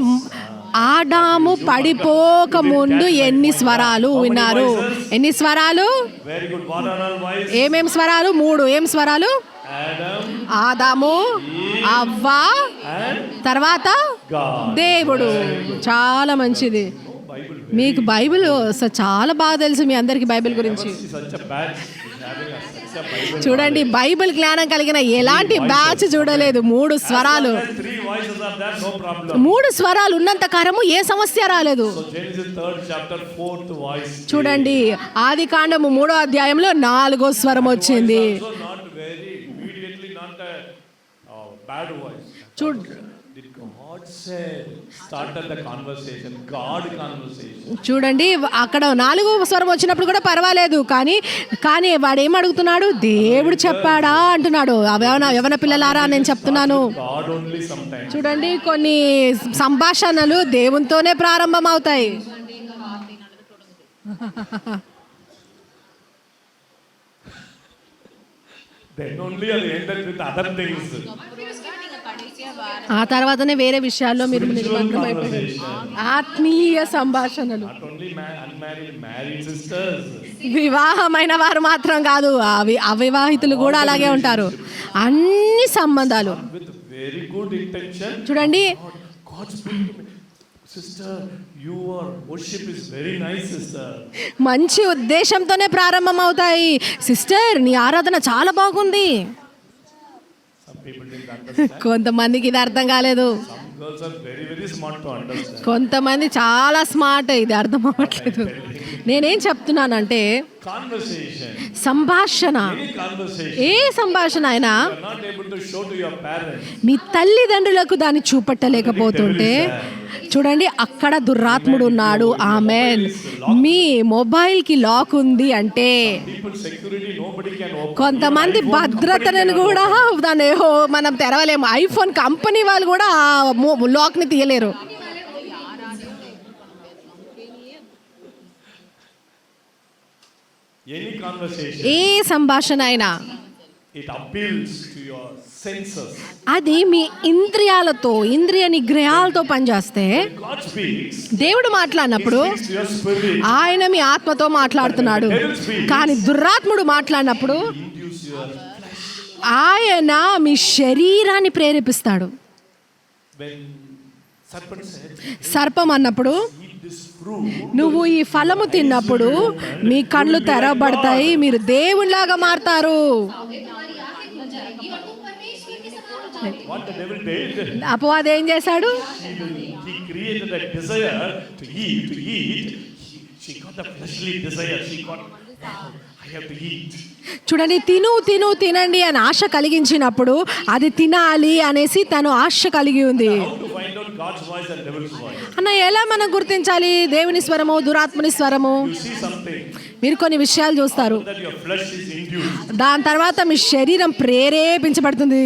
ఆదాము పడిపోక ముందు ఎన్ని స్వరాలు విన్నారు? ఎన్ని స్వరాలు? ఏమేం స్వరాలు? 3. ఏం స్వరాలు? ఆదాము, అవ్వ, తర్వాత దేవుడు. చాలా మంచిది. మీకు బైబిల్ చాలా బాగా తెలుసు. మీ అందరికి బైబిల్ గురించి చూడండి, బైబిల్ జ్ఞానం కలిగిన ఎలాంటి బ్యాచ్ చూడలేదు. 3 స్వరాలు. 3 స్వరాలు ఉన్నంత కాలము ఏ సమస్య రాలేదు. చూడండి, ఆది కాండము 3వ అధ్యాయంలో 4వ స్వరం వచ్చింది. చూడండి, అక్కడ 4వ స్వరం వచ్చినప్పుడు కూడా పర్వాలేదు, కానీ వాడు ఏం అడుగుతున్నాడు? దేవుడు చెప్పాడా అంటున్నాడు. యవన పిల్లలారా నేను చెప్తున్నాను, చూడండి, కొన్ని సంభాషణలు దేవునితోనే ప్రారంభం అవుతాయి. ఆ తర్వాతనే వేరే విషయాల్లో మీరు ఆత్మీయ సంభాషణలు. వివాహమైన వారు మాత్రం కాదు, అవివాహితులు కూడా అలాగే ఉంటారు. అన్ని సంబంధాలు చూడండి. మంచి ఉద్దేశంతోనే ప్రారంభం అవుతాయి. సిస్టర్, నీ ఆరాధన చాలా బాగుంది. కొంతమందికి ఇది అర్థం కాలేదు. కొంతమంది చాలా స్మార్ట్, ఇది అర్థం అవ్వట్లేదు. నేనేం చెప్తున్నానంటే సంభాషణ, ఏ సంభాషణ అయినా మీ తల్లిదండ్రులకు దాన్ని చూపట్టలేకపోతుంటే చూడండి, అక్కడ దురాత్ముడు ఉన్నాడు. ఆమేన్. మీ మొబైల్కి లాక్ ఉంది అంటే కొంతమంది భద్రతను కూడా దాన్ని మనం తెరవలేము. ఐఫోన్ కంపెనీ వాళ్ళు కూడా లాక్ని తీయలేరు. ఏ సంభాషణ అయినా అది మీ ఇంద్రియాలతో, ఇంద్రియ నిగ్రహాలతో పనిచేస్తే, దేవుడు మాట్లాడినప్పుడు ఆయన మీ ఆత్మతో మాట్లాడుతున్నాడు. కానీ దురాత్ముడు మాట్లాడినప్పుడు ఆయన మీ శరీరాన్ని ప్రేరేపిస్తాడు. Serpent said, సర్పం అన్నప్పుడు eat this fruit. నువ్వు ఈ ఫలము తిన్నప్పుడు మీ కళ్ళు తెరవబడతాయి, మీరు దేవునిలాగా మారతారు. What the devil did, అపవాది ఏం చేశాడు? he created a desire to eat. She got the fleshly desire. She got, wow, I have to eat. చూడండి, తినండి అని ఆశ కలిగించినప్పుడు అది తినాలి అనేసి తను ఆశ కలిగి ఉంది. How to find out God's voice and devil's voice? అన్న, ఎలా మనం గుర్తించాలి దేవుని స్వరము దురాత్మని స్వరము? You see something మీరు కొన్ని విషయాలు చూస్తారు, that your flesh is induced. దాని తర్వాత మీ శరీరం ప్రేరేపించబడుతుంది.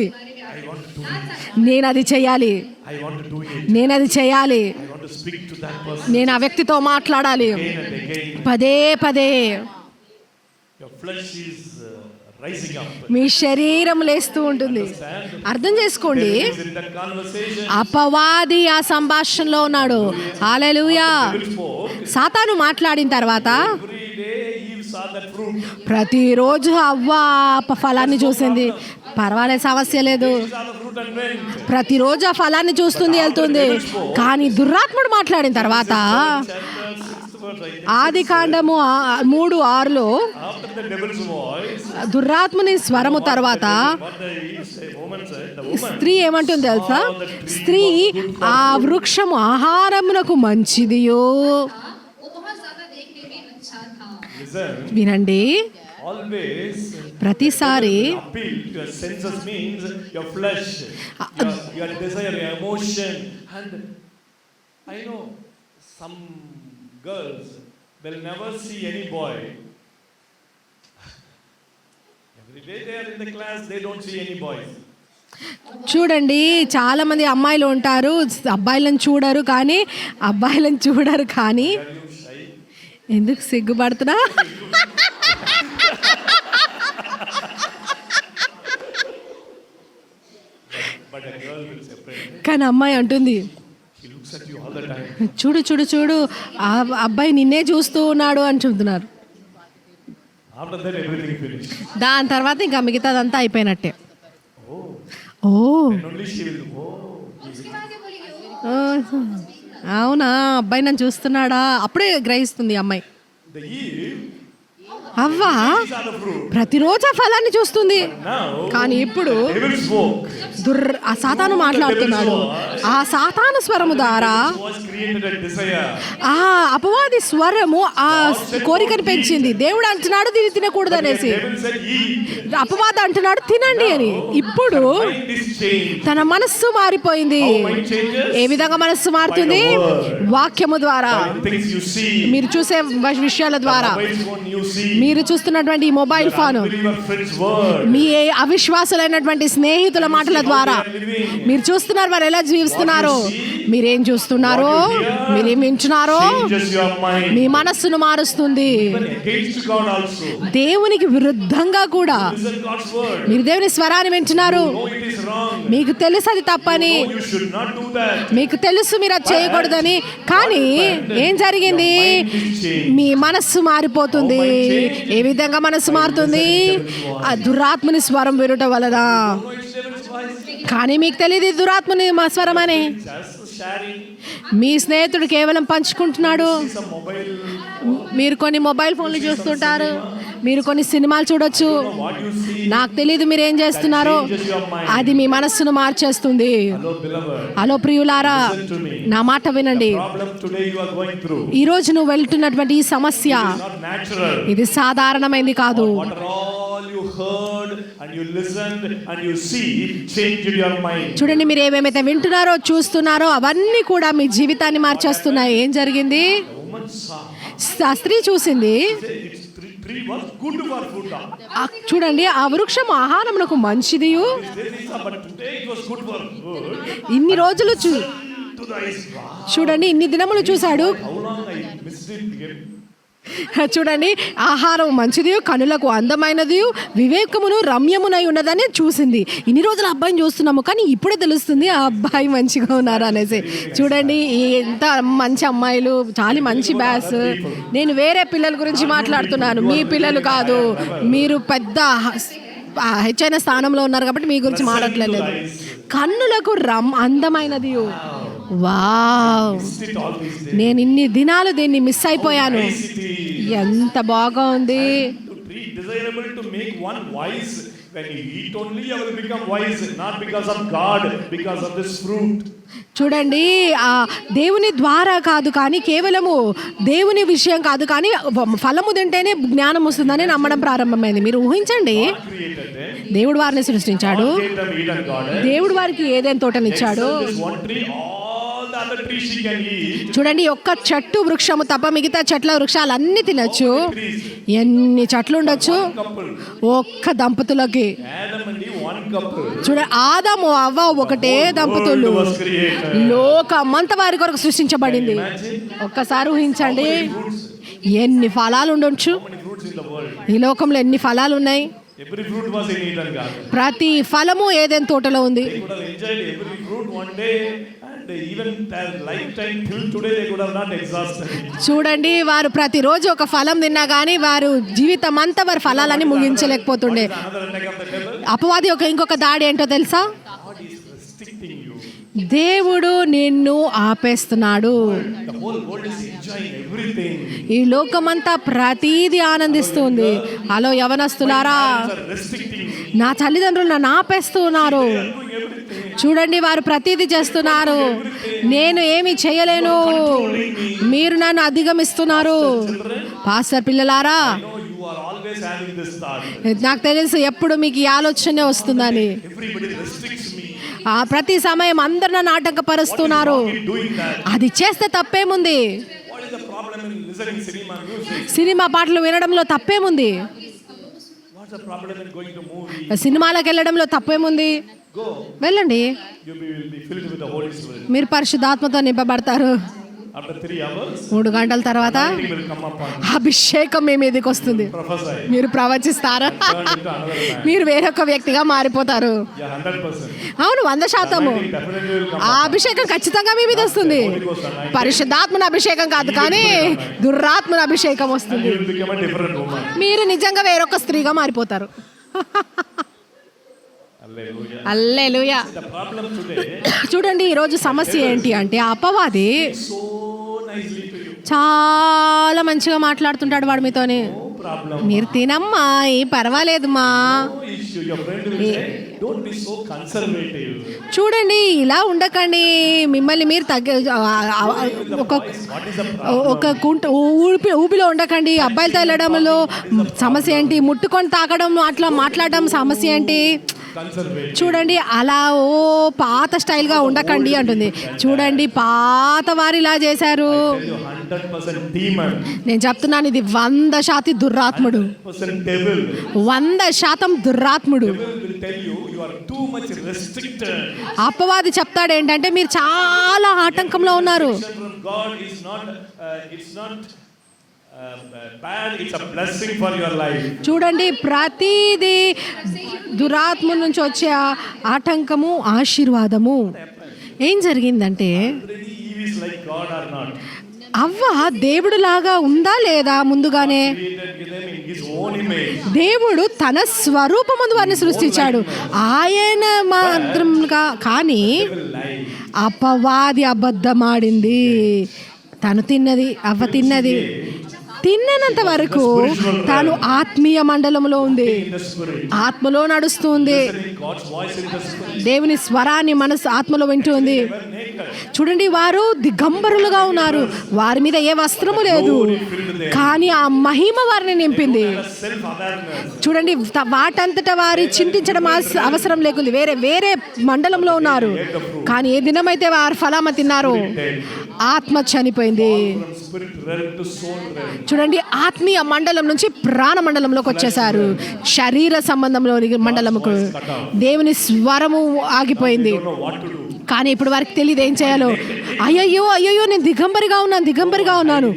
I want to do it. నేను అది చేయాలి, I want to do it. నేను అది చేయాలి, I want to speak to that person నేను ఆ వ్యక్తితో మాట్లాడాలి. again and again. పదే Your flesh is rising up. మీ శరీరం లేస్తూ ఉంటుంది. అర్థం చేసుకోండి, Devil is in that conversation. అపవాది ఆ సంభాషణలో ఉన్నాడు. హల్లెలూయా. Devil spoke. సాతాను మాట్లాడిన తర్వాత Every day Eve saw that fruit. ప్రతిరోజు అవ్వ ఫలాన్ని చూసింది. పర్వాలేదు, సమస్య లేదు. She saw the fruit and went. ప్రతిరోజు ఆ ఫలాన్ని చూస్తుంది, వెళ్తుంది. కానీ దురాత్ముడు మాట్లాడిన తర్వాత Chapter 6th verse, I think. ఆది కాండము 3:6లో After the devil's voice, దురాత్ముని స్వరము తర్వాత what the woman said, the woman స్త్రీ ఏమంటుంది తెలుసా? స్త్రీ ఆ వృక్షము ఆహారమునకు మంచిదియో. listen, వినండి, always ప్రతిసారి appeal to your senses means your flesh, your desire, your emotion. And I know some girls will never see any boy. Every day they are in the class, they don't see any boys. చూడండి, చాలా మంది అమ్మాయిలు ఉంటారు, అబ్బాయిలను చూడరు, కానీ అబ్బాయిలను చూడరు. కానీ Are you shy? ఎందుకు సిగ్గుపడుతున్నా? But a girl will separate. కానీ అమ్మాయి అంటుంది, He looks at you all the time. చూడు ఆ అబ్బాయి నిన్నే చూస్తూ ఉన్నాడు అని చెబుతున్నారు. After that, everything finished. దాని తర్వాత ఇంకా మిగతాదంతా అయిపోయినట్టే. ఓ And only she will, ఓ, అవునా, అబ్బాయి నన్ను చూస్తున్నాడా? అప్పుడే గ్రహిస్తుంది ఈ అమ్మాయి. the Eve అవ్వ saw the fruit. ప్రతిరోజు ఆ ఫలాన్ని చూస్తుంది. Now, కానీ ఇప్పుడు devil spoke. ఆ సాతాను మాట్లాడుతున్నాడు. ఆ సాతాను స్వరము ద్వారా Was created a desire. ఆ అపవాది స్వరము ఆ కోరికను పెంచింది. దేవుడు అంటున్నాడు దీన్ని తినకూడదు అనేసి, Devil said, eat. అపవాది అంటున్నాడు తినండి అని. ఇప్పుడు Mind is changed. తన మనస్సు మారిపోయింది. How mind changes? ఏ విధంగా మనస్సు మారుతుంది? వాక్యము ద్వారా, By the things you see. మీరు చూసే విషయాల ద్వారా, Mobile phone you see. మీరు చూస్తున్నటువంటి ఈ mobile phone, Unbeliever friend's word. మీ అవిశ్వాసులైనటువంటి స్నేహితుల మాటల ద్వారా మీరు చూస్తున్నారు వారు ఎలా జీవిస్తున్నారు. మీరేం చూస్తున్నారో, మీరేం వింటున్నారో Changes your mind. మీ మనస్సును మారుస్తుంది. Even against God also. దేవునికి విరుద్ధంగా కూడా Listen God's word. మీరు దేవుని స్వరాన్ని వింటున్నారు. No, it is wrong. మీకు తెలుసు అది తప్పని, No, you should not do that. మీకు తెలుసు మీరు అది చేయకూడదని. కానీ ఏం జరిగింది? మీ మనస్సు మారిపోతుంది. ఏ విధంగా మనస్సు మారుతుంది? ఆ దురాత్మని స్వరం వినుట వలన. No, it's devil's voice. కానీ మీకు తెలియదు దురాత్మని మా స్వరం అని. Just sharing మీ స్నేహితుడు కేవలం పంచుకుంటున్నాడు. some mobile. మీరు కొన్ని మొబైల్ ఫోన్లు చూస్తుంటారు, మీరు కొన్ని సినిమాలు చూడొచ్చు. What you see. నాకు తెలియదు మీరు ఏం చేస్తున్నారో. అది మీ మనస్సును మార్చేస్తుంది. Hello, beloved. హలో ప్రియులారా, Listen to me. నా మాట వినండి. Problem today you are going through. ఈ రోజు నువ్వు వెళ్తున్నటువంటి ఈ సమస్య It's not natural. ఇది సాధారణమైంది కాదు. What are all you heard and you listened and you see changed your mind. చూడండి, మీరు ఏమేమైతే వింటున్నారో చూస్తున్నారో అవన్నీ కూడా మీ జీవితాన్ని మార్చేస్తున్నాయి. ఏం జరిగింది? The woman saw. ఆ స్త్రీ చూసింది. It's tree was good for food. చూడండి, ఆ వృక్షం ఆహారమునకు మంచిదియు. But today it was good for food. ఇన్ని రోజులు To the eyes. Wow. చూడండి, ఇన్ని దినములు చూశాడు. How long I missed it again. చూడండి, ఆహారం మంచిది, కనులకు అందమైనది, వివేకమును రమ్యమునై ఉన్నదని చూసింది. ఇన్ని రోజులు అబ్బాయిని చూస్తున్నాము, కానీ ఇప్పుడే తెలుస్తుంది ఆ అబ్బాయి మంచిగా ఉన్నారు అనేసి. చూడండి, ఎంత మంచి అమ్మాయిలు, చాలా మంచి బ్యాస్. నేను వేరే పిల్లల గురించి మాట్లాడుతున్నాను, మీ పిల్లలు కాదు. మీరు పెద్ద హెచ్చైన స్థానంలో ఉన్నారు కాబట్టి మీ గురించి మాట్లాడలేదు. కన్నులకు అందమైనది. Wow, Missed it all these days. నేను ఇన్ని దినాలు దీన్ని మిస్ అయిపోయాను. Nice it is. ఎంత బాగా ఉంది. To treat desirable to make one wise. When you eat only, you will become wise, not because of God, because of this fruit. చూడండి, ఆ దేవుని ద్వారా కాదు కానీ కేవలము దేవుని విషయం కాదు కానీ ఫలము తింటేనే జ్ఞానం వస్తుందని నమ్మడం ప్రారంభమైంది. మీరు ఊహించండి, God created them. దేవుడు వారిని సృష్టించాడు, God gave them Eden garden. దేవుడు వారికి ఏదైనా తోటనిచ్చాడు. Except this one tree, all the other trees she can eat. చూడండి, ఒక్క చెట్టు వృక్షము తప్ప మిగతా చెట్ల వృక్షాలన్నీ తినచ్చు. ఎన్ని చెట్లు ఉండొచ్చు Couple. ఒక్క దంపతులకి. Adam and Eve, one couple. చూడ, ఆదాము అవ్వ ఒకటే దంపతులు. World was created. లోకమంతా వారి కొరకు సృష్టించబడింది. ఒక్కసారి ఊహించండి, ఎన్ని ఫలాలు ఉండొచ్చు. How many fruits in the world? ఈ లోకంలో ఎన్ని ఫలాలు ఉన్నాయి. Every fruit was in Eden garden. ప్రతి ఫలము ఏదైనా తోటలో ఉంది. They could have enjoyed every fruit one day, and even their lifetime till today they could have not exhausted it. చూడండి, వారు ప్రతిరోజు ఒక ఫలం తిన్నా కానీ వారు జీవితం అంతా వారి ఫలాలని ముగించలేకపోతుండే. Another attack of the devil. అపవాది ఇంకొక దాడి ఏంటో తెలుసా? God is restricting you. దేవుడు నిన్ను ఆపేస్తున్నాడు. The whole world is enjoying everything. ఈ లోకమంతా ప్రతీది ఆనందిస్తుంది. హలో యవనస్తులారా, They are restricting me. నా తల్లిదండ్రులు నన్ను ఆపేస్తున్నారు. They are doing everything. చూడండి, వారు ప్రతీది చేస్తున్నారు, నేను ఏమి చేయలేను, మీరు నన్ను అధిగమిస్తున్నారు. పాస్టర్ పిల్లలారా, No, you are always having this thought. నాకు తెలుసు ఎప్పుడు మీకు ఈ ఆలోచనే వస్తుందని. Everybody restricts me. ఆ ప్రతి సమయం అందరు నన్ను ఆటంకపరుస్తున్నారు. Keep doing that. అది చేస్తే తప్పేముంది? What is the problem in listening cinema music? Cinema పాటలు వినడంలో తప్పేముంది? What's the problem in going to movie? సినిమాలకు వెళ్ళడంలో తప్పేముంది? Go. వెళ్ళండి, Will be filled with the Holy Spirit. మీరు పరిశుద్ధాత్మతో నింపబడతారు. After 3 hours, 3 గంటల తర్వాత anointing will come upon you. అభిషేకం మీ మీదకి వస్తుంది. Prophesy. మీరు ప్రవచిస్తారు, Turn into another man. మీరు వేరొక వ్యక్తిగా మారిపోతారు. Yeah, 100%. అవును, 100%. Anointing definitely will come. ఆ అభిషేకం ఖచ్చితంగా మీ మీద వస్తుంది. పరిశుద్ధాత్మన అభిషేకం కాదు కానీ దుర్రాత్మన అభిషేకం And వస్తుంది. you will become a different woman. మీరు నిజంగా వేరొక స్త్రీగా మారిపోతారు. Hallelujah. Hallelujah. The problem today, చూడండి, ఈరోజు సమస్య ఏంటి అంటే అపవాది so nicely to you. చాలా మంచిగా మాట్లాడుతుంటాడు వాడు మీతోని. No problem. మీరు తినమ్మా, ఏం పర్వాలేదుమా. No issue. Your friend will say, don't be so conservative. చూడండి, ఇలా ఉండకండి, మిమ్మల్ని మీరు What is the problem? ఒక ఊపిలో ఉండకండి. అబ్బాయిలతో వెళ్ళడంలో సమస్య ఏంటి? ముట్టుకొని తాకడం, అట్లా మాట్లాడడం సమస్య ఏంటి? Conservative. చూడండి, అలా పాత స్టైల్గా ఉండకండి అంటుంది. చూడండి, పాత వారు ఇలా చేశారు. Tell you 100% demon. నేను చెప్తున్నాను, ఇది 100% దుర్రాత్ముడు. 100% devil. 100% దుర్రాత్ముడు. Devil will tell you you are too much restricted. అపవాది చెప్తాడు ఏంటంటే మీరు చాలా ఆటంకంలో ఉన్నారు. Restriction from God is not. It's not bad. It's a blessing for your life. చూడండి, ప్రతిదీ దురాత్మ నుంచి వచ్చే ఆటంకము ఆశీర్వాదము. ఏం జరిగిందంటే, Really, Eve is like God or not? అవ్వ దేవుడులాగా ఉందా లేదా? ముందుగానే Created them in His own image. దేవుడు తన స్వరూపమందు వారిని సృష్టించాడు, ఆయన మాత్రంగా. కానీ Devil lie. అపవాది అబద్ధమాడింది. తను తిన్నది, అవ్వ తిన్నది. తిన్ననంత వరకు తాను ఆత్మీయ మండలంలో ఉంది, In the spirit. ఆత్మలో నడుస్తుంది, Listening God's voice in the spirit. దేవుని స్వరాన్ని మనసు ఆత్మలో వింటుంది. They were naked. చూడండి, వారు దిగంబరులుగా ఉన్నారు, వారి మీద ఏ వస్త్రము లేదు, కానీ ఆ మహిమ వారిని నింపింది. Self-awareness. చూడండి, వాటంతట వారి చింతించడం అవసరం లేకుంది. వేరే వేరే మండలంలో ఉన్నారు, కానీ ఏ దినమైతే వారు ఫలామ తిన్నారు, ఆత్మ చనిపోయింది. From spirit realm to soul realm. చూడండి, ఆత్మీయ మండలం నుంచి ప్రాణ మండలంలోకి వచ్చేసారు, శరీర సంబంధంలోని మండలముకు. దేవుని స్వరము ఆగిపోయింది. Don't know what to do. కానీ ఇప్పుడు వారికి తెలియదు ఏం చేయాలో. అయ్యయ్యో అయ్యయ్యో, నేను దిగంబరిగా ఉన్నాను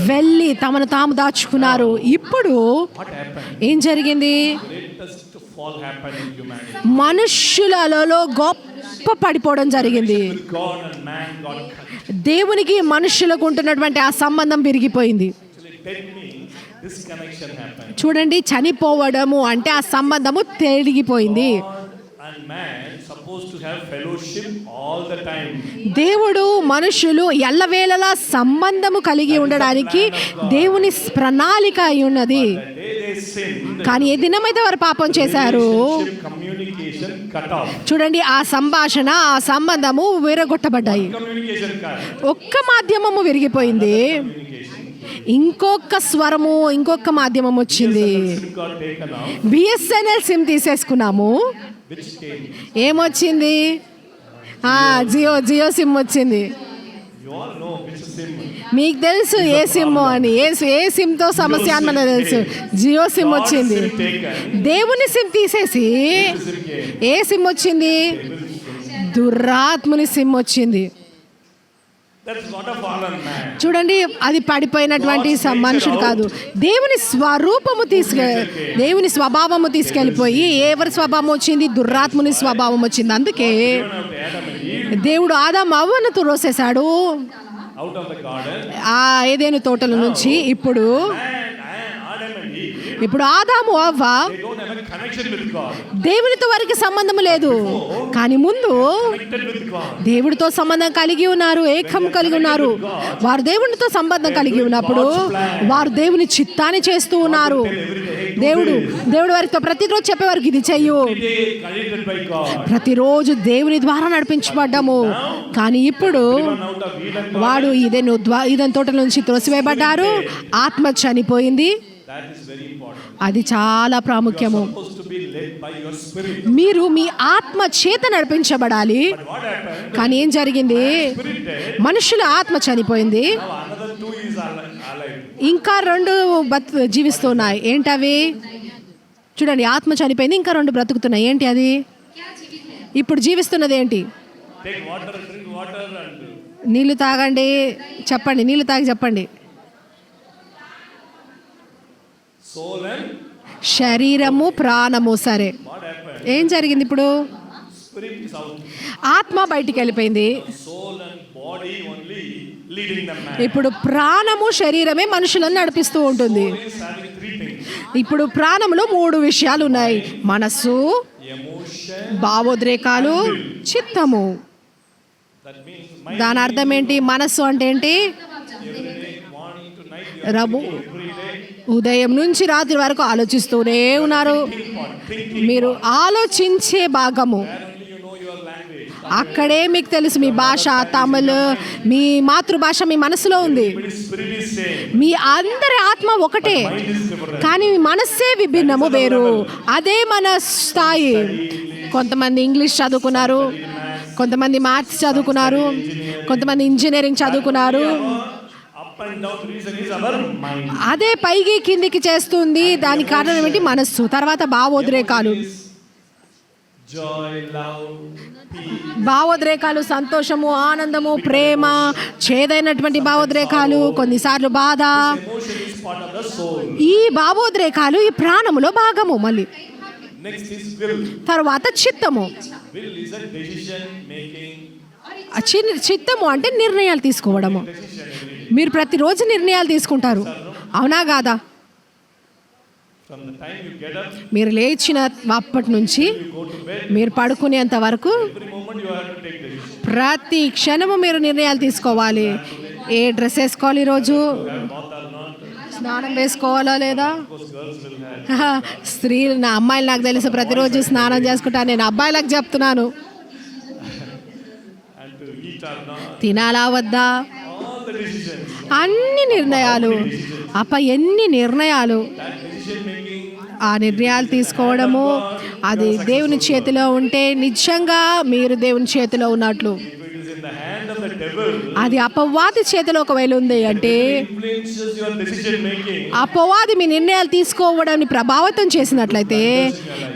వెళ్ళి తమను తాము దాచుకున్నారు. ఇప్పుడు What happened? ఏం జరిగింది? Greatest fall happened in humanity. మనుష్యులలో గొప్ప పడిపోవడం జరిగింది. God and man got cut. దేవునికి మనుష్యులకు ఉంటున్నటువంటి ఆ సంబంధం విరిగిపోయింది. Actually, dead means this connection happened. చూడండి, చనిపోవడము అంటే ఆ సంబంధము తెగిపోయింది. God and man supposed supposed to have fellowship all the time. దేవుడు మనుషులు ఎల్లవేళలా సంబంధము కలిగి ఉండడానికి దేవుని ప్రణాళిక అయి ఉన్నది. The day they sinned, కానీ ఏ దినమైతే వారు పాపం చేశారు, relationship, communication cut off. చూడండి ఆ సంభాషణ, ఆ సంబంధము విరగొట్టబడ్డాయి. Communication cut. ఒక్క మాధ్యమము విరిగిపోయింది, ఇంకొక స్వరము, ఇంకొక మాధ్యమం వచ్చింది. SIM got taken off. BSNL SIM తీసేసుకున్నాము, Which came? ఏమొచ్చింది? జియో సిమ్ వచ్చింది. You all know which SIM. మీకు తెలుసు ఏ సిమ్ అని, ఏ సిమ్తో సమస్య అని మనకు తెలుసు. జియో సిమ్ వచ్చింది. SIM taken. దేవుని సిమ్ తీసేసి SIM came. ఏ సిమ్ వచ్చింది? దురాత్ముని సిమ్ వచ్చింది. That's not a fallen man. చూడండి, అది పడిపోయినటువంటి మనుషుడు కాదు, దేవుని స్వరూపము దేవుని స్వభావము తీసుకెళ్ళిపోయి ఎవరి స్వభావం వచ్చింది? దురాత్ముని స్వభావం వచ్చింది. అందుకే Given out to Adam and Eve దేవుడు ఆదాము అవ్వను తురోసేశాడు out of the garden. ఆ ఏదెను తోటల నుంచి. ఇప్పుడు Adam and Eve, ఇప్పుడు ఆదాము అవ్వ they don't have a connection with God. దేవునితో వారికి సంబంధం లేదు, కానీ ముందు Connected with God. దేవుడితో సంబంధం కలిగి ఉన్నారు, ఏకం కలిగి ఉన్నారు. వారు దేవునితో సంబంధం కలిగి ఉన్నప్పుడు వారు దేవుని చిత్తాన్ని చేస్తూ ఉన్నారు. దేవుడు వారితో ప్రతిరోజు చెప్పేవారికి ఇది చెయ్యు. They connected by God. ప్రతిరోజు దేవుని ద్వారా నడిపించబడ్డాము. కానీ ఇప్పుడు Given out of Eden. వాడు ఈదెను తోట నుంచి త్రోసివేయబడ్డారు, ఆత్మ చనిపోయింది. That is very important. అది చాలా ప్రాముఖ్యము. Supposed to be led by your spirit. మీరు మీ ఆత్మ చేత నడిపించబడాలి. But what happened? కానీ ఏం జరిగింది? Spirit dead. మనుషుల ఆత్మ చనిపోయింది, Now another two is alive. ఇంకా రెండు జీవిస్తున్నాయి. ఏంటవి? చూడండి, ఆత్మ చనిపోయింది, ఇంకా రెండు బ్రతుకుతున్నాయి. ఏంటి అది? ఇప్పుడు జీవిస్తున్నది ఏంటి? Take water, drink water and నీళ్లు తాగండి, చెప్పండి, నీళ్లు తాగి చెప్పండి. soul and శరీరము, ప్రాణము. సరే, what happened? ఏం జరిగింది? ఇప్పుడు Spirit is out. ఆత్మ బయటికి వెళ్ళిపోయింది, Soul and body only leading the man. ఇప్పుడు ప్రాణము, శరీరమే మనుషులను నడిపిస్తూ ఉంటుంది. Soul is having three things. ఇప్పుడు ప్రాణములో మూడు విషయాలు ఉన్నాయి: మనస్సు, Emotion. భావోద్రేకాలు, చిత్తము. That means mind. దాని అర్థం ఏంటి? మనస్సు అంటే ఏంటి? Every day, morning to night, you have రబు every day. ఉదయం నుంచి రాత్రి వరకు ఆలోచిస్తూనే ఉన్నారు. Thinking. మీరు ఆలోచించే భాగము, Where only you know your language. అక్కడే మీకు తెలుసు మీ భాష, తమిళ్, మీ మాతృభాష మీ మనసులో ఉంది. But spirit is same. మీ అందరి ఆత్మ ఒకటే, Mind is different. కానీ మీ మనస్సే విభిన్నము, వేరు. అదే మన స్థాయి. కొంతమంది ఇంగ్లీష్ చదువుకున్నారు, కొంతమంది మ్యాథ్స్ చదువుకున్నారు, కొంతమంది ఇంజనీరింగ్ చదువుకున్నారు. Up and down reason is our mind. అదే పైకి కిందికి చేస్తుంది. దానికి కారణం ఏంటి? మనస్సు. తర్వాత భావోద్రేకాలు. Joy, love, peace. భావోద్రేకాలు సంతోషము, ఆనందము, ప్రేమ, చేదైనటువంటి భావోద్రేకాలు, కొన్నిసార్లు బాధ. Emotion is part of the soul. ఈ భావోద్రేకాలు ఈ ప్రాణములో భాగము. మళ్ళీ Next is will. తర్వాత చిత్తము. Will is a decision making. ఆ చిత్తము అంటే నిర్ణయాలు తీసుకోవడము. మీరు ప్రతిరోజు నిర్ణయాలు తీసుకుంటారు, అవునా కాదా? From the time you get up, మీరు లేచిన అప్పటి నుంచి you go to bed, మీరు పడుకునేంత వరకు every moment you have to take decision. ప్రతి క్షణము మీరు నిర్ణయాలు తీసుకోవాలి. ఏ డ్రెస్ వేసుకోవాలి, ఈరోజు Both are not. స్నానం వేసుకోవాలా లేదా? Of course, girls will have. స్త్రీలు, నా అమ్మాయిలు నాకు తెలుసు, ప్రతిరోజు స్నానం చేసుకుంటాను. నేను అబ్బాయిలకు చెప్తున్నాను, And to eat or not. తినాలా వద్దా, All the decisions. అన్ని నిర్ణయాలు. ఎన్ని నిర్ణయాలు! That decision making. ఆ నిర్ణయాలు తీసుకోవడము అది దేవుని చేతిలో ఉంటే నిజంగా మీరు దేవుని చేతిలో ఉన్నట్లు. If it is in the hand of the devil, అది అపవాది చేతిలో ఒకవేళ ఉంది అంటే influences your decision making. అపవాది మీ నిర్ణయాలు తీసుకోవడాన్ని ప్రభావితం చేసినట్లయితే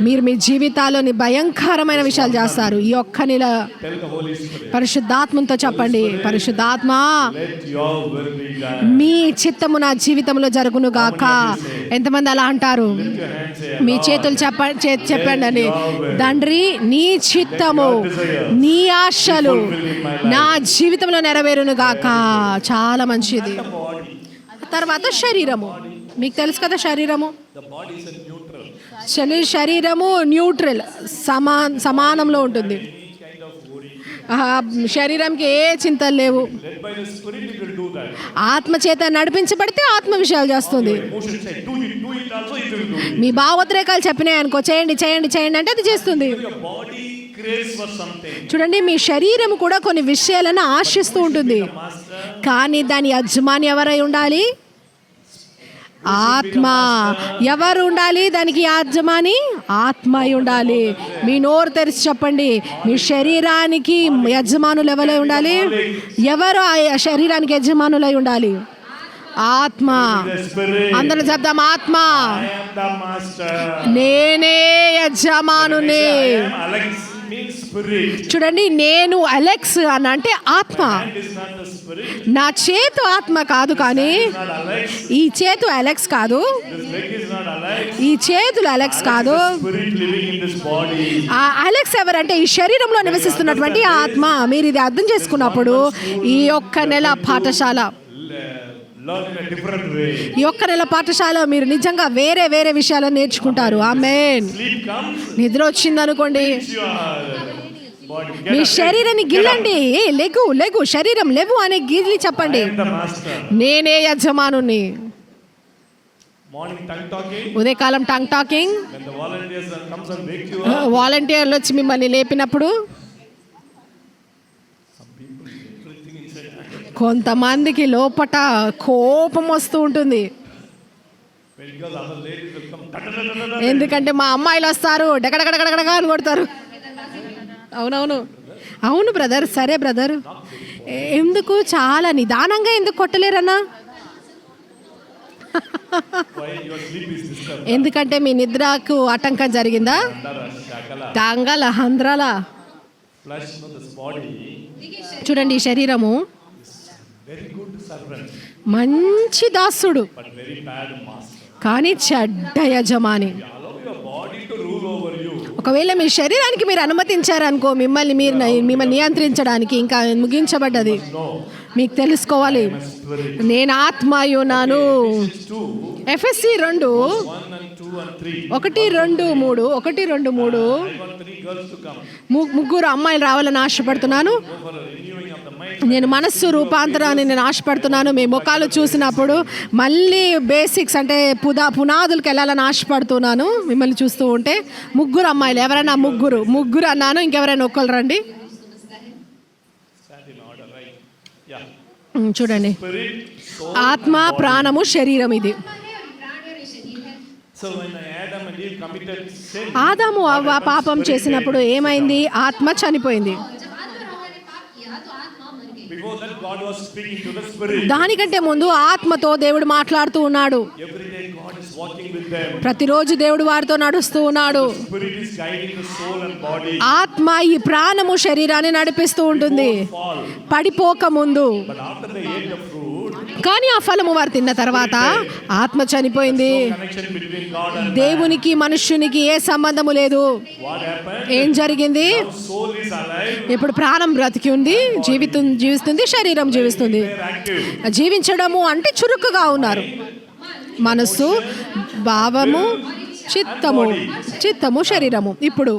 మీరు మీ జీవితాల్లోని భయంకరమైన విషయాలు చేస్తారు. ఈ ఒక్క నెల Tell the Holy Spirit. పరిశుద్ధాత్మతో చెప్పండి, పరిశుద్ధాత్మ, Let your will be done. మీ చిత్తము నా జీవితంలో జరుగును గాక. ఎంతమంది అలా అంటారు? మీ చేతులు చెప్పండి అని. తండ్రి, నీ చిత్తము, నీ ఆశలు నా జీవితంలో నెరవేరును గాక. చాలా మంచిది. తర్వాత శరీరము. మీకు తెలుసు కదా శరీరము. The body is a neutral. శరీరము న్యూట్రల్, సమానంలో ఉంటుంది. శరీరంకి ఏ చింతలు లేవు. Led by the Spirit, it will do that. ఆత్మ చేత నడిపించబడితే ఆత్మ విషయాలు చేస్తుంది. Emotions say, do it also, it will do it. మీ భావోద్రేకాలు చెప్పినాయి అనుకో, చేయండి చేయండి చేయండి అంటే అది చేస్తుంది. Your body craves for something. చూడండి, మీ శరీరం కూడా కొన్ని విషయాలను ఆశిస్తూ ఉంటుంది, కానీ దాని యజమాని ఎవరై ఉండాలి? ఆత్మ. ఎవరు ఉండాలి దానికి యజమాని? ఆత్మ అయి ఉండాలి. మీ నోరు తెరిచి చెప్పండి, మీ శరీరానికి యజమానులు ఎవరై ఉండాలి? ఎవరు ఆ శరీరానికి యజమానులై ఉండాలి? ఆత్మ. The Spirit. అందరూ చెప్దాం, ఆత్మ. I am the master. నేనే యజమానుని. I am Alex means spirit. చూడండి, నేను అలెక్స్ అని అంటే ఆత్మ. Hand is not the spirit. నా చేతు ఆత్మ కాదు, కానీ It's not Alex. ఈ చేతు అలెక్స్ కాదు, This leg is not Alex. ఈ చేతులు అలెక్స్ కాదు. Spirit living in this body. ఆ అలెక్స్ ఎవరంటే ఈ శరీరంలో నివసిస్తున్నటువంటి ఆత్మ. మీరు ఇది అర్థం చేసుకున్నప్పుడు ఈ ఒక్క నెల పాఠశాల, Learn in a different way. ఈ ఒక్క నెల పాఠశాల మీరు నిజంగా వేరే వేరే విషయాలను నేర్చుకుంటారు. ఆమేన్. Sleep comes. నిద్ర వచ్చింది అనుకోండి, Your body. Me Get up. శరీరాన్ని గిల్లండి. ఏ లెగు లెగు, శరీరం లేవు అని గిల్లి చెప్పండి, I am the master. నేనే యజమానుని. Morning tongue talking. ఉదయకాలం tongue talking, When the volunteers comes and wake you up. వాలంటీర్లు వచ్చి మిమ్మల్ని లేపినప్పుడు Everything inside. కొంతమందికి లోపట కోపం వస్తూ ఉంటుంది. Because other ladies will come. Da, da, da, da, da, da. ఎందుకంటే మా అమ్మాయిలు వస్తారు, డగడగడగడగా అని కొడతారు. అవునవును, అవును బ్రదర్. సరే బ్రదర్, ఎందుకు చాలా నిదానంగా ఎందుకు కొట్టలేరన్నా? Why your sleep is disturbed? ఎందుకంటే మీ నిద్రకు ఆటంకం జరిగిందా? Andara, shakala. దంగల హంద్రల. Flesh of this body. చూడండి, ఈ శరీరము Very good servant, మంచి దాసుడు, but very bad master. కానీ చెడ్డ యజమాని. Allow your body to rule over you. ఒకవేళ మీ శరీరానికి మీరు అనుమతించారనుకో మిమ్మల్ని నియంత్రించడానికి, ఇంకా ముగించబడ్డది. No. మీకు తెలుసుకోవాలి, Spirit. నేను ఆత్మయున్నాను. It's 2, ఎఫెసీ 2 1 and 2 and 3. 1, 2, 3 1, 2, 3 I want 3 girls to come. ముగ్గురు అమ్మాయిలు రావాలని ఆశపడుతున్నాను. Go for a renewing of the mind. నేను మనస్సు రూపాంతరాన్ని నేను ఆశపడుతున్నాను. మీ ముఖాలు చూసినప్పుడు మళ్ళీ బేసిక్స్ అంటే పునాదులకు వెళ్ళాలని ఆశపడుతున్నాను. మిమ్మల్ని చూస్తూ ఉంటే ముగ్గురు అమ్మాయిలు, ఎవరైనా ముగ్గురు అన్నాను. ఇంకెవరైనా ఒక్కరు రండి. Stand in order, right? Yeah. చూడండి, Spirit, soul, ఆత్మ, ప్రాణము, శరీరం. ఇది so when Adam and Eve committed sin, ఆదాము అవ్వ పాపం చేసినప్పుడు ఏమైంది? ఆత్మ చనిపోయింది. before that God was speaking to the spirit. దానికంటే ముందు ఆత్మతో దేవుడు మాట్లాడుతూ ఉన్నాడు. Every day God is walking with them. ప్రతిరోజు దేవుడు వారితో నడుస్తూ ఉన్నాడు. Spirit is guiding the soul and body. ఆత్మ ఈ ప్రాణము శరీరాన్ని నడిపిస్తూ ఉంటుంది Fall. పడిపోక ముందు. But after they ate the fruit, కానీ ఆ ఫలము వారు తిన్న తర్వాత ఆత్మ చనిపోయింది. connection between God and దేవునికి మనుష్యునికి ఏ సంబంధము లేదు. what happened? ఏం జరిగింది? Now soul is alive. ఇప్పుడు ప్రాణం బ్రతికి ఉంది, జీవిస్తుంది, శరీరం జీవిస్తుంది. They are active. జీవించడము అంటే చురుకుగా ఉన్నారు. మనస్సు, భావము, చిత్తము, శరీరము. ఇప్పుడు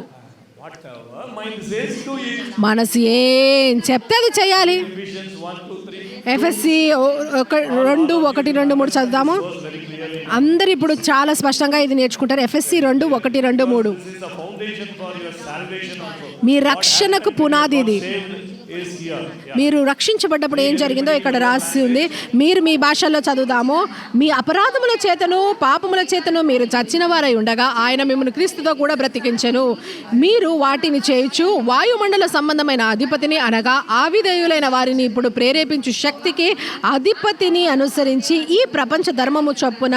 Whatever mind says, do it. మనసు ఏం చెప్తే అది చేయాలి. Ephesians 1, 2, 3. ఎఫ్ఎస్సి 2, 1, 2, 3 చదువుదాము. Very clearly. అందరు ఇప్పుడు చాలా స్పష్టంగా ఇది నేర్చుకుంటారు. FSC 2, 1, 2, 3. This is the foundation for your salvation also. మీ రక్షణకు పునాది ఇది. Saved is here. Yeah. మీరు రక్షించబడ్డప్పుడు ఏం జరిగిందో ఇక్కడ రాసి ఉంది. మీరు మీ భాషల్లో చదువుదాము. మీ అపరాధముల చేతను పాపముల చేతను మీరు చచ్చిన వారై ఉండగా ఆయన మిమ్మల్ని క్రీస్తుతో కూడా బ్రతికించెను. మీరు వాటిని చేయుచు వాయుమండల సంబంధమైన అధిపతిని అనగా ఆవిధేయులైన వారిని ఇప్పుడు ప్రేరేపించు శక్తికి అధిపతిని అనుసరించి ఈ ప్రపంచ ధర్మము చొప్పున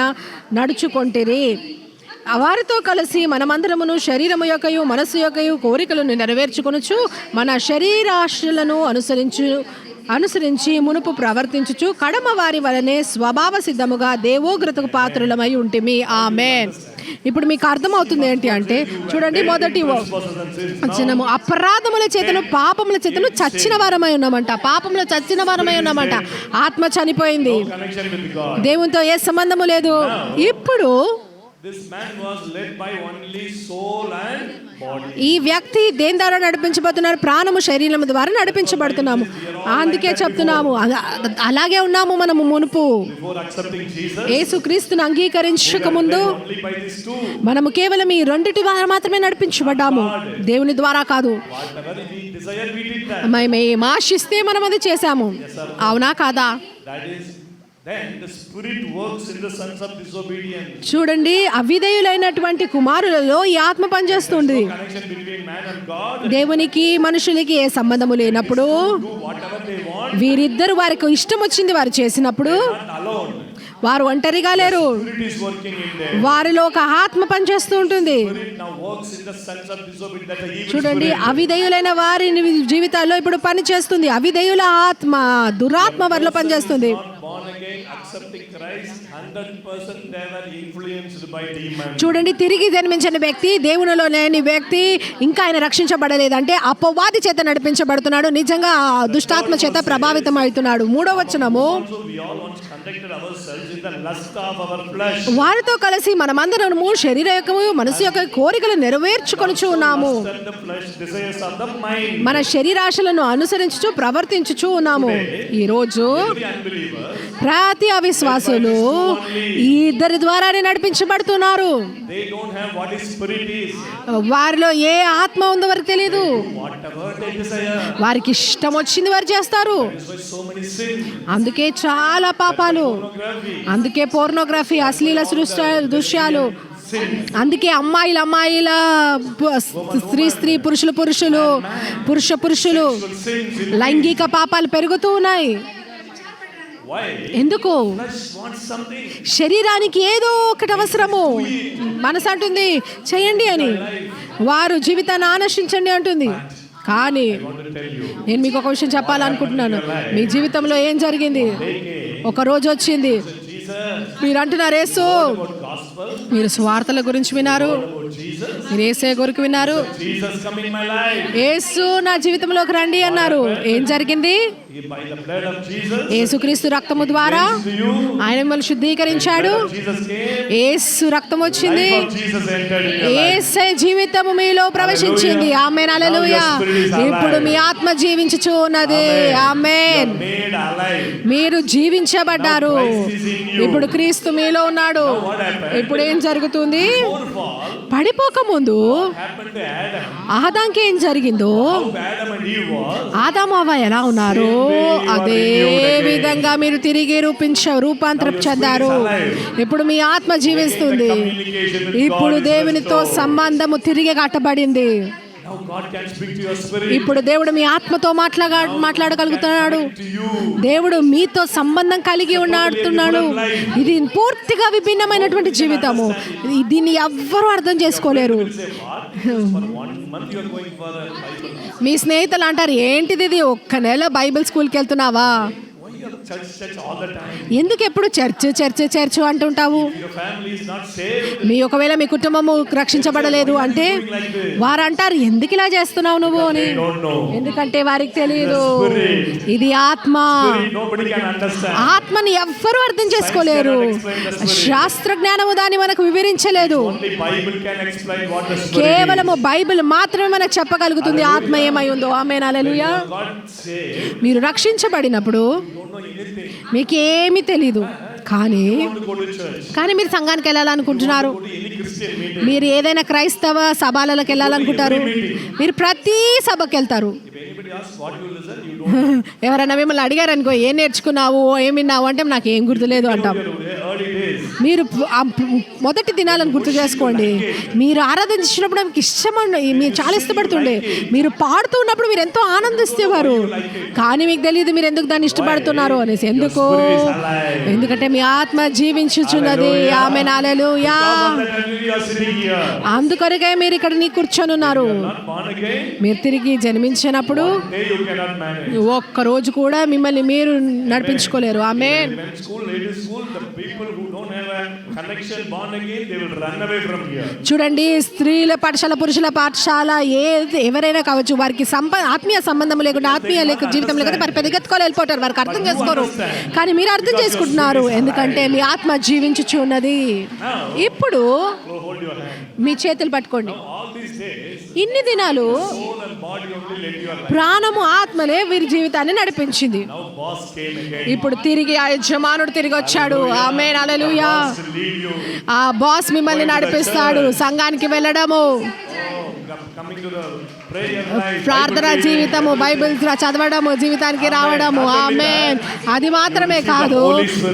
నడుచుకొంటిరి. వారితో కలిసి మనమందరమును శరీరము యొక్కయు మనస్సు యొక్కయు కోరికలను నెరవేర్చుకొనుచు మన శరీరాశలను అనుసరించి మునుపు ప్రవర్తించుచు కడమ వారి వలనే స్వభావ సిద్ధముగా దేవోగ్రతకు పాత్రులమై ఉంటిమి. ఆమేన్. ఇప్పుడు మీకు అర్థమవుతుంది ఏంటి అంటే, చూడండి, మొదటి వచనము, అపరాధముల చేతను పాపముల చేతను చచ్చిన వారమై ఉన్నామంట. పాపములు చచ్చిన వారమై ఉన్నామంట. ఆత్మ చనిపోయింది, Connection with God. దేవునితో ఏ సంబంధము లేదు. ఇప్పుడు this man was led by only soul and body. ఈ వ్యక్తి దేని ద్వారా నడిపించబడుతున్నారు? ప్రాణము శరీరము ద్వారా నడిపించబడుతున్నాము. అందుకే చెప్తున్నాము అలాగే ఉన్నాము మనము మునుపు. Before accepting Jesus, యేసుక్రీస్తును అంగీకరించక ముందు only by these two, మనము కేవలం ఈ రెండిటి ద్వారా మాత్రమే నడిపించబడ్డాము, దేవుని ద్వారా కాదు. whatever we desire, we did that. మేము ఏం ఆశిస్తే మనం అది చేశాము. అవునా కాదా? That is, then the Spirit works in the sons of disobedience. చూడండి, అవిధేయులైనటువంటి కుమారులలో ఈ ఆత్మ పనిచేస్తుంది. Connection between man and God. దేవునికి మనుషులకి ఏ సంబంధము లేనప్పుడు Do whatever they want, వీరిద్దరు వారికి ఇష్టం వచ్చింది వారు చేసినప్పుడు not alone. వారు ఒంటరిగా లేరు. Spirit is working in them. వారిలో ఒక ఆత్మ పనిచేస్తూ ఉంటుంది. Spirit now works in the sons of disobedience. That the evil చూడండి, spirit. అవిధేయులైన వారి జీవితాల్లో ఇప్పుడు పని చేస్తుంది. అవిధేయుల ఆత్మ, దురాత్మ వారిలో పనిచేస్తుంది. Not born again, accepting Christ, 100% they were influenced by demons. చూడండి, తిరిగి జన్మించిన వ్యక్తి, దేవునిలో లేని వ్యక్తి ఇంకా ఆయన రక్షించబడలేదంటే అపవాది చేత నడిపించబడుతున్నాడు, నిజంగా ఆ దుష్టాత్మ చేత ప్రభావితం అవుతున్నాడు. 3వ వచనము, Also we all once conducted ourselves in the lust of our flesh. వారితో కలిసి మనమందరము శరీర యొక్క మనసు యొక్క కోరికలు నెరవేర్చుకొనుచు ఉన్నాము. Lust and the flesh, desires of the mind. మన శరీరాశలను అనుసరించుచు ప్రవర్తించుచు ఉన్నాము. ఈ రోజు Every unbeliever, ప్రతి అవిశ్వాసులు ఈ ఇద్దరి ద్వారానే నడిపించబడుతున్నారు. they don't have what is spirit is. వారిలో ఏ ఆత్మ ఉందో వారికి తెలియదు. Whatever they desire. వారికి ఇష్టం వచ్చింది వారు చేస్తారు. That's why so many sins. అందుకే చాలా పాపాలు, Pornography. అందుకే పోర్నోగ్రఫీ, అశ్లీల దృశ్యాలు, అందుకే అమ్మాయిల స్త్రీ పురుషులు పురుషులు Sins. లైంగిక పాపాలు పెరుగుతూ ఉన్నాయి. Why? ఎందుకు? Flesh wants something. శరీరానికి ఏదో ఒకటి అవసరము. మనసు అంటుంది చేయండి అని, వారు జీవితాన్ని ఆనర్శించండి అంటుంది. కానీ I want to tell you. నేను మీకు ఒక విషయం చెప్పాలనుకుంటున్నాను. మీ జీవితంలో ఏం జరిగింది? ఒక రోజు వచ్చింది, Jesus. మీరు అంటున్నారు యేసు, About gospel. మీరు స్వార్థల గురించి విన్నారు, About Jesus. మీరు యేసే గురికి విన్నారు, Jesus come in my life. యేసు నా జీవితంలోకి రండి అన్నారు. ఏం జరిగింది? By the blood of Jesus. యేసుక్రీస్తు రక్తము ద్వారా To you. ఆయన మిమ్మల్ని శుద్ధీకరించాడు. Jesus came. యేసు రక్తం వచ్చింది, Life of Jesus entered in your life. యేసే జీవితము మీలో ప్రవేశించింది. ఆమేన్, హల్లెలూయా. ఇప్పుడు మీ ఆత్మ జీవించుచు ఉన్నది. ఆమేన్. Made alive. మీరు జీవించబడ్డారు. ఇప్పుడు క్రీస్తు మీలో ఉన్నాడు. What happened? ఇప్పుడు ఏం జరుగుతుంది? Before fall, పడిపోక ముందు happened to Adam. ఆదాంకి ఏం జరిగిందో, How Adam and Eve was. ఆదాము అవ్వ ఎలా ఉన్నారు అదే విధంగా మీరు తిరిగి రూపాంతరం చెందారు. ఇప్పుడు మీ ఆత్మ జీవిస్తుంది. ఇప్పుడు దేవునితో సంబంధము తిరిగి కట్టబడింది. Now God can speak to your spirit. ఇప్పుడు దేవుడు మీ ఆత్మతో మాట్లాడగలుగుతున్నాడు. To you. దేవుడు మీతో సంబంధం కలిగి ఉన్నాడుతున్నాడు. ఇది పూర్తిగా విభిన్నమైనటువంటి జీవితము. దీన్ని ఎవ్వరూ అర్థం చేసుకోలేరు. Say what? For 1 month you are going for a Bible. మీ స్నేహితులు అంటారు, ఏంటిది ఇది, ఒక్క నెల బైబిల్ స్కూల్కి వెళ్తున్నావా? Why you are church all the time? ఎందుకు ఎప్పుడు church అంటుంటావు? Your family is not saved. ఒకవేళ మీ కుటుంబము రక్షించబడలేదు అంటే వారు అంటారు, ఎందుకు ఇలా చేస్తున్నావు నువ్వు అని. They don't know. ఎందుకంటే వారికి తెలియదు ఇది ఆత్మ. Spirit, nobody can understand. ఆత్మని ఎవ్వరూ అర్థం చేసుకోలేరు. శాస్త్ర జ్ఞానము దాన్ని మనకు వివరించలేదు. Only Bible can explain what the spirit is. కేవలము బైబిల్ మాత్రమే మనకు చెప్పగలుగుతుంది ఆత్మ ఏమై ఉందో. ఆమేన్, హల్లెలూయా. God saved. మీరు రక్షించబడినప్పుడు Don't know anything. మీకేమీ తెలీదు, కానీ Want to go to church. మీరు సంఘానికి వెళ్ళాలనుకుంటున్నారు. Go to any Christian meeting. మీరు ఏదైనా క్రైస్తవ సభలకు వెళ్ళాలనుకుంటారు. మీరు ప్రతి సభకి వెళ్తారు. If anybody asks what you listen, you don't. ఎవరైనా మిమ్మల్ని అడిగారు అనుకో, ఏం నేర్చుకున్నావు, ఏం విన్నావు అంటే నాకు ఏం గుర్తులేదు అంటాం. Early days. మీరు మొదటి దినాలను గుర్తు చేసుకోండి. మీరు ఆరాధించినప్పుడు మీకు ఇష్టం, మీరు చాలా ఇష్టపడుతుండే. మీరు పాడుతూ ఉన్నప్పుడు మీరు ఎంతో ఆనందిస్తేవారు, కానీ మీకు తెలియదు మీరు ఎందుకు దాన్ని ఇష్టపడుతున్నారు అనేసి. ఎందుకు? ఎందుకంటే మీ ఆత్మ జీవించుచున్నది. ఆమేన్, హల్లెలూయా. You are sitting here. అందుకొరకే మీరు ఇక్కడ కూర్చొని ఉన్నారు. Not born again. మీరు తిరిగి జన్మించినప్పుడు Day you cannot manage. ఒక్క రోజు కూడా మిమ్మల్ని మీరు నడిపించుకోలేరు. ఆమేన్. When school, ladies school, the people who don't have a connection born again, they will run away from here. చూడండి, స్త్రీల పాఠశాల, పురుషుల పాఠశాల, ఎవరైనా కావచ్చు, వారికి ఆత్మీయ సంబంధం లేకుండా, ఆత్మీయ జీవితం లేకపోతే మరి పెద్దగెత్తుకోవాలి, వెళ్ళిపోతారు. వారికి అర్థం చేసుకోరు. కానీ మీరు అర్థం చేసుకుంటున్నారు, ఎందుకంటే మీ ఆత్మ జీవించుచు ఉన్నది. ఇప్పుడు Hold your hand. మీ చేతులు పట్టుకోండి. All these days, ఇన్ని దినాలు soul and body only led your life. ప్రాణము ఆత్మలే వీరి జీవితాన్ని నడిపించింది. Now boss came again. ఇప్పుడు తిరిగి ఆ యజమానుడు తిరిగి వచ్చాడు. ఆమేన్, హల్లెలూయా. Boss will lead you. ఆ బాస్ మిమ్మల్ని నడిపిస్తాడు. సంఘానికి వెళ్ళడము, Coming to the prayer life. ప్రార్థన జీవితము, బైబిల్ చదవడము, జీవితానికి రావడము. ఆమేన్. అది మాత్రమే కాదు,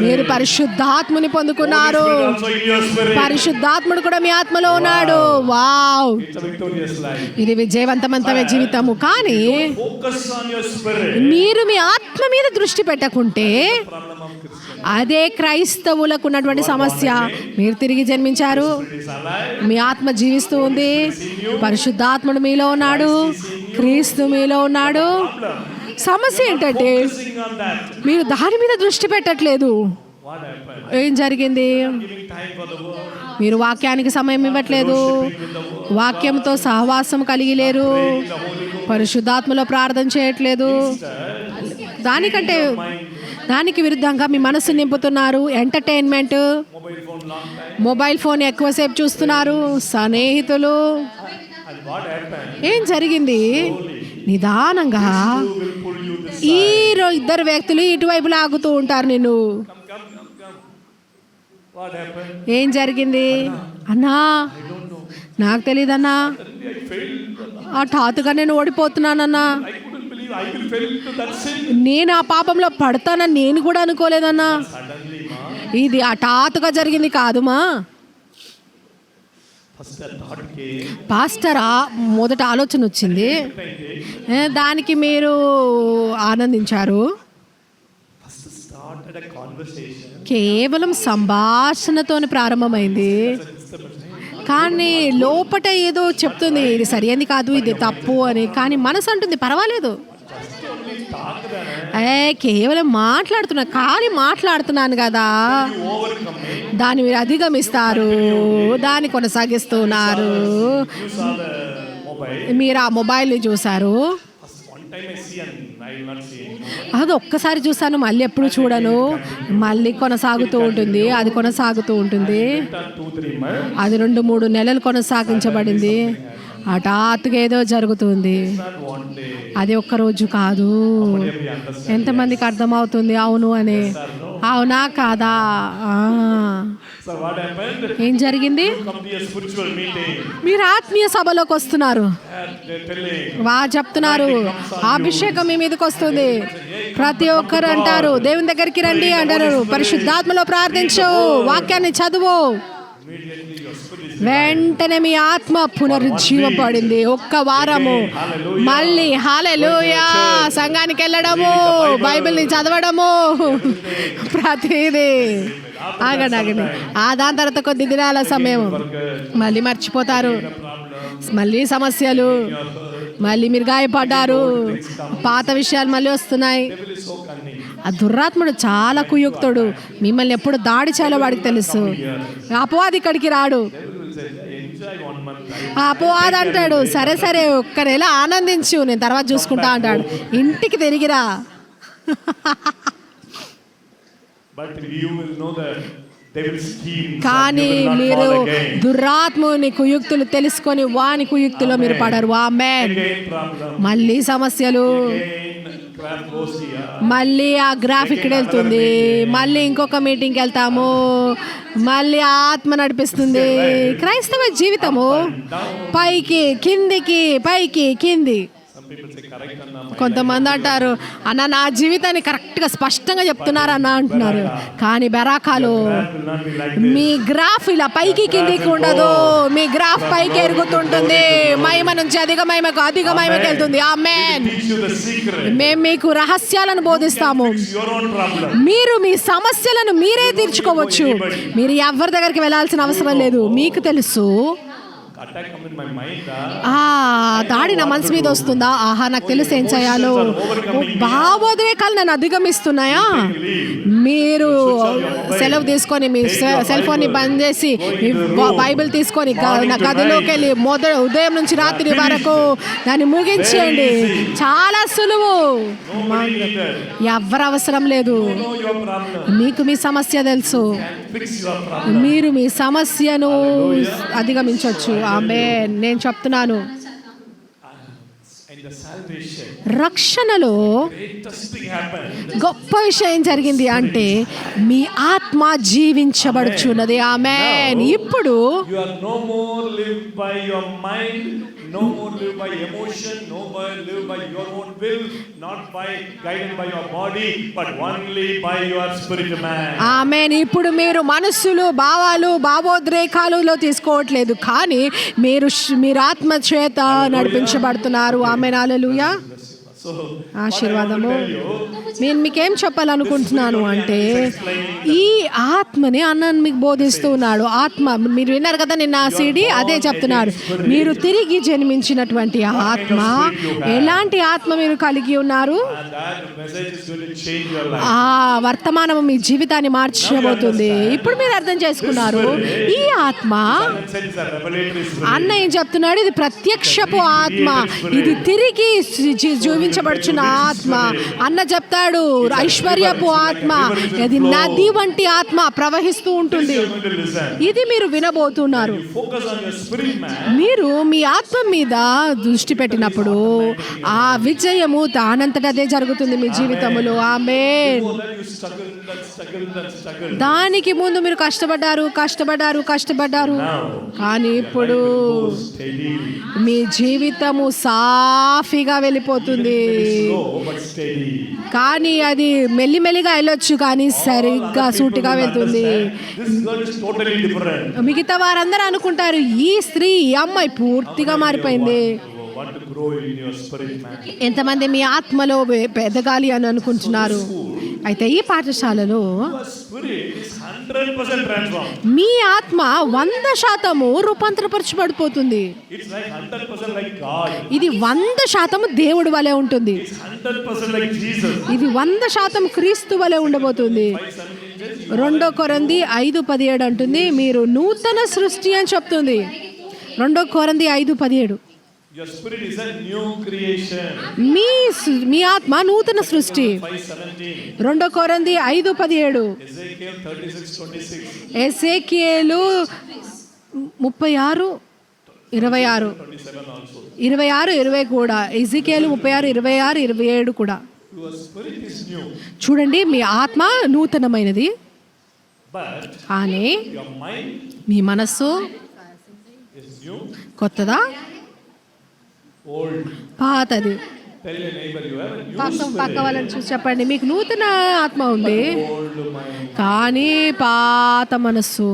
మీరు పరిశుద్ధాత్మని పొందుకున్నారు. Also in your spirit. పరిశుద్ధాత్ముడు కూడా మీ ఆత్మలో ఉన్నాడు. Wow, It's a victorious life. ఇది విజయవంతమైన జీవితము. కానీ Focus on your spirit. మీరు మీ ఆత్మ మీద దృష్టి పెట్టకుంటే Problem of Christian. అదే క్రైస్తవులకు ఉన్నటువంటి సమస్య. మీరు తిరిగి జన్మించారు, It is alive. మీ ఆత్మ జీవిస్తూ ఉంది, పరిశుద్ధాత్ముడు మీలో ఉన్నాడు, క్రీస్తు మీలో ఉన్నాడు. సమస్య ఏంటంటే Focusing on that. మీరు దాని మీద దృష్టి పెట్టట్లేదు. What happened? ఏం జరిగింది? Giving time for the word. మీరు వాక్యానికి సమయం ఇవ్వట్లేదు, వాక్యంతో సహవాసం కలిగి లేరు, పరిశుద్ధాత్మలో ప్రార్థన చేయట్లేదు. దానికి విరుద్ధంగా మీ మనసు నింపుతున్నారు. Entertainment, Mobile phone long time. Mobile phone ఎక్కువసేపు చూస్తున్నారు, స్నేహితులు. And what happened? ఏం జరిగింది? నిదానంగా Who will pull you this? ఈ ఇద్దరు వ్యక్తులు ఇటువైపు లాగుతూ ఉంటారు నిన్ను. Come. What happened? ఏం జరిగింది? అన్నా, నాకు తెలియదన్నా, I failed. హఠాత్తుగా నేను ఓడిపోతున్నానన్నా. I couldn't believe I will fail into that sin. నేను ఆ పాపంలో పడతానని నేను కూడా అనుకోలేదన్నా. Suddenly, ma, ఇది హఠాత్తుగా జరిగింది కాదుమా. first a thought came. Pastor మొదట ఆలోచన వచ్చింది, దానికి మీరు ఆనందించారు. First started a conversation. కేవలం సంభాషణతోనే ప్రారంభమైంది. కానీ లోపట ఏదో చెప్తుంది, ఇది సరైనది కాదు, ఇది తప్పు అని. కానీ మనసు అంటుంది పర్వాలేదు, కేవలం మాట్లాడుతున్నా, కానీ మాట్లాడుతున్నాను కదా. దాన్ని మీరు అధిగమిస్తారు, దాన్ని కొనసాగిస్తున్నారు. You saw the mobile. మీరు ఆ మొబైల్ని చూశారు. First one time I see and I will not see anymore. అది ఒక్కసారి చూసాను, మళ్ళీ ఎప్పుడు చూడను. మళ్ళీ కొనసాగుతూ ఉంటుంది, అది కొనసాగుతూ ఉంటుంది. After 2-3 months, అది 2-3 నెలలు కొనసాగించబడింది. హఠాత్తుగా ఏదో జరుగుతుంది. not one day. అది ఒక్కరోజు కాదు. We understand. ఎంతమందికి అర్థమవుతుంది అవును అని? అవునా కాదా? So what happened? ఏం జరిగింది? Come to a spiritual meeting. మీరు ఆత్మీయ సభలోకి వస్తున్నారు, They're telling. చెప్తున్నారు, అభిషేకం మీ మీదకి వస్తుంది. ప్రతి ఒక్కరు అంటారు, దేవుని దగ్గరికి రండి అంటారు, పరిశుద్ధాత్మలో ప్రార్థించు, వాక్యాన్ని చదువు. వెంటనే మీ ఆత్మ పునరుజ్జీవపడింది. ఒక్క వారము మళ్ళీ హల్లెలూయా, సంఘానికి వెళ్ళడము, బైబిల్ని చదవడము, ప్రతిదీ. ఆగండి. దాని తర్వాత కొద్ది దినాల సమయం మళ్ళీ మర్చిపోతారు, మళ్ళీ సమస్యలు, మళ్ళీ మీరు గాయపడ్డారు, పాత విషయాలు మళ్ళీ వస్తున్నాయి. ఆ దుర్రాత్ముడు చాలా కుయుక్తుడు, మిమ్మల్ని ఎప్పుడు దాడి చేయాలో వాడికి తెలుసు. అపవాది ఇక్కడికి రాడు. Enjoy 1 month. ఆ అపవాది అంటాడు, సరే ఒక్క నెల ఆనందించు, నేను తర్వాత చూసుకుంటా అంటాడు. ఇంటికి తిరిగిరా. But you will know the devil's schemes. కానీ You will not మీరు fall again. దుర్రాత్ముని కుయుక్తులు తెలుసుకొని వాని కుయుక్తిలో మీరు పడరు. ఆమేన్. Again problem. మళ్ళీ సమస్యలు, Again crap goes here. మళ్ళీ ఆ గ్రాఫ్ ఇక్కడ వెళ్తుంది, మళ్ళీ ఇంకొక మీటింగ్కి వెళ్తాము, మళ్ళీ ఆత్మ నడిపిస్తుంది. క్రైస్తవ జీవితము పైకి కిందికి, పైకి కింది. Some people say correct Anna. కొంతమంది అంటారు, అన్న నా జీవితాన్ని కరెక్ట్గా స్పష్టంగా చెప్తున్నారన్న అంటున్నారు. కానీ బెరాకాలు Will not be like this. Me graph ఇలా పైకి కిందికి ఉండదు, మీ గ్రాఫ్ పైకి ఎరుగుతుంటుంది. మహిమ నుంచి అధిక మహిమకి వెళ్తుంది. ఆమేన్. Teach you the secret. మేము మీకు రహస్యాలను బోధిస్తాము. Fix your own problem. మీరు మీ సమస్యలను మీరే తీర్చుకోవచ్చు. మీరు ఎవరి దగ్గరికి వెళ్ళాల్సిన అవసరం లేదు. మీకు తెలుసు, attack come in my mind, దాడి నా మనసు మీద వస్తుందా, ఆహా నాకు తెలుసు ఏం చేయాలో, భావోద్రేకాలు నన్ను అధిగమిస్తున్నాయా, మీరు సెలవు తీసుకొని మీ సెల్ ఫోన్ని బంద్ చేసి మీ బైబిల్ తీసుకొని గదిలోకి వెళ్ళి ఉదయం నుంచి రాత్రి వరకు దాన్ని ముగించేయండి. చాలా సులువు, ఎవరు అవసరం లేదు. know your problem, మీకు మీ సమస్య తెలుసు, fix your problem. మీరు మీ సమస్యను అధిగమించవచ్చు. ఆమేన్. నేను చెప్తున్నాను, In the salvation, రక్షణలో greatest thing happened. గొప్ప విషయం జరిగింది అంటే మీ ఆత్మ జీవించబడుచున్నది. ఆమేన్. ఇప్పుడు You are no more live by your mind, no more live by emotion, no more live by your own will, not by guided by your body, but only by your spirit man. ఆమేన్. ఇప్పుడు మీరు మనస్సులు, భావాలు, భావోద్రేకాలలో తీసుకోవట్లేదు, కానీ మీరు ఆత్మ చేత నడిపించబడుతున్నారు. ఆమేన్. హల్లెలూయా. So, ఆశీర్వాదము. నేను మీకేం చెప్పాలనుకుంటున్నాను అంటే ఈ ఆత్మని అన్నను మీకు బోధిస్తూ ఉన్నాడు. ఆత్మ మీరు విన్నారు కదా నిన్న ఆ సీడీ, అదే చెప్తున్నారు. మీరు తిరిగి జన్మించినటువంటి ఆత్మ, ఎలాంటి ఆత్మ మీరు కలిగి ఉన్నారు? and that message is going to change your life. ఆ వర్తమానం మీ జీవితాన్ని మార్చబోతుంది. ఇప్పుడు మీరు అర్థం చేసుకున్నారు, ఈ ఆత్మ And said it's a revelatory spirit. అన్న ఏం చెప్తున్నాడు, ఇది ప్రత్యక్షపు ఆత్మ, ఇది తిరిగి జీవించబడుచున్న ఆత్మ. అన్న చెప్తాడు ఐశ్వర్యపు ఆత్మ, ఇది నది వంటి ఆత్మ ప్రవహిస్తూ ఉంటుంది. You're going to listen. ఇది మీరు వినబోతున్నారు. You focus on your spirit man. మీరు మీ ఆత్మ మీద దృష్టి పెట్టినప్పుడు ఆ విజయము దానంతట అదే జరుగుతుంది మీ జీవితంలో. ఆమేన్. Before that you struggle. దానికి ముందు మీరు కష్టపడ్డారు. కానీ ఇప్పుడు Steady. మీ జీవితము సాఫీగా వెళ్ళిపోతుంది. Slow but steady. కానీ అది మెల్లిమెల్లిగా వెళ్ళొచ్చు, కానీ సరిగ్గా సూటిగా వెళ్తుంది. This girl is totally different. మిగతా వారందరూ అనుకుంటారు ఈ స్త్రీ, ఈ అమ్మాయి పూర్తిగా మారిపోయింది. Want to grow in your spirit man. ఎంతమంది మీ ఆత్మలో పెదగాలి అని అనుకుంటున్నారు? అయితే ఈ పాఠశాలలో Your spirit is 100% transformed. మీ ఆత్మ 100% రూపాంతరపరచబడిపోతుంది. It's like 100% like God. ఇది 100% దేవుడి వలె ఉంటుంది. It's 100% like Jesus. ఇది 100% క్రీస్తు వలె ఉండబోతుంది. 2 కొరింథీ 5:17 అంటుంది, మీరు నూతన సృష్టి అని చెప్తుంది. 2 కొరింథీ 5:17. Your spirit is a new creation. మీ ఆత్మ నూతన సృష్టి. 5:17. 2 కొరింథీ 5:17. Ezekiel 36:26. ఎసేకియేలు 36:26. 27 also. 26:20 కూడా. ఎజెకియేలు 36:26, 27 కూడా. Your spirit is new, చూడండి, మీ ఆత్మ నూతనమైనది, but కానీ your mind మీ మనస్సు is new, కొత్తదా old. పాతది. Tell your neighbor you have a new పక్క spirit, వాళ్ళని చూసి చెప్పండి, మీకు నూతన ఆత్మ ఉంది old mind. కానీ పాత మనస్సు.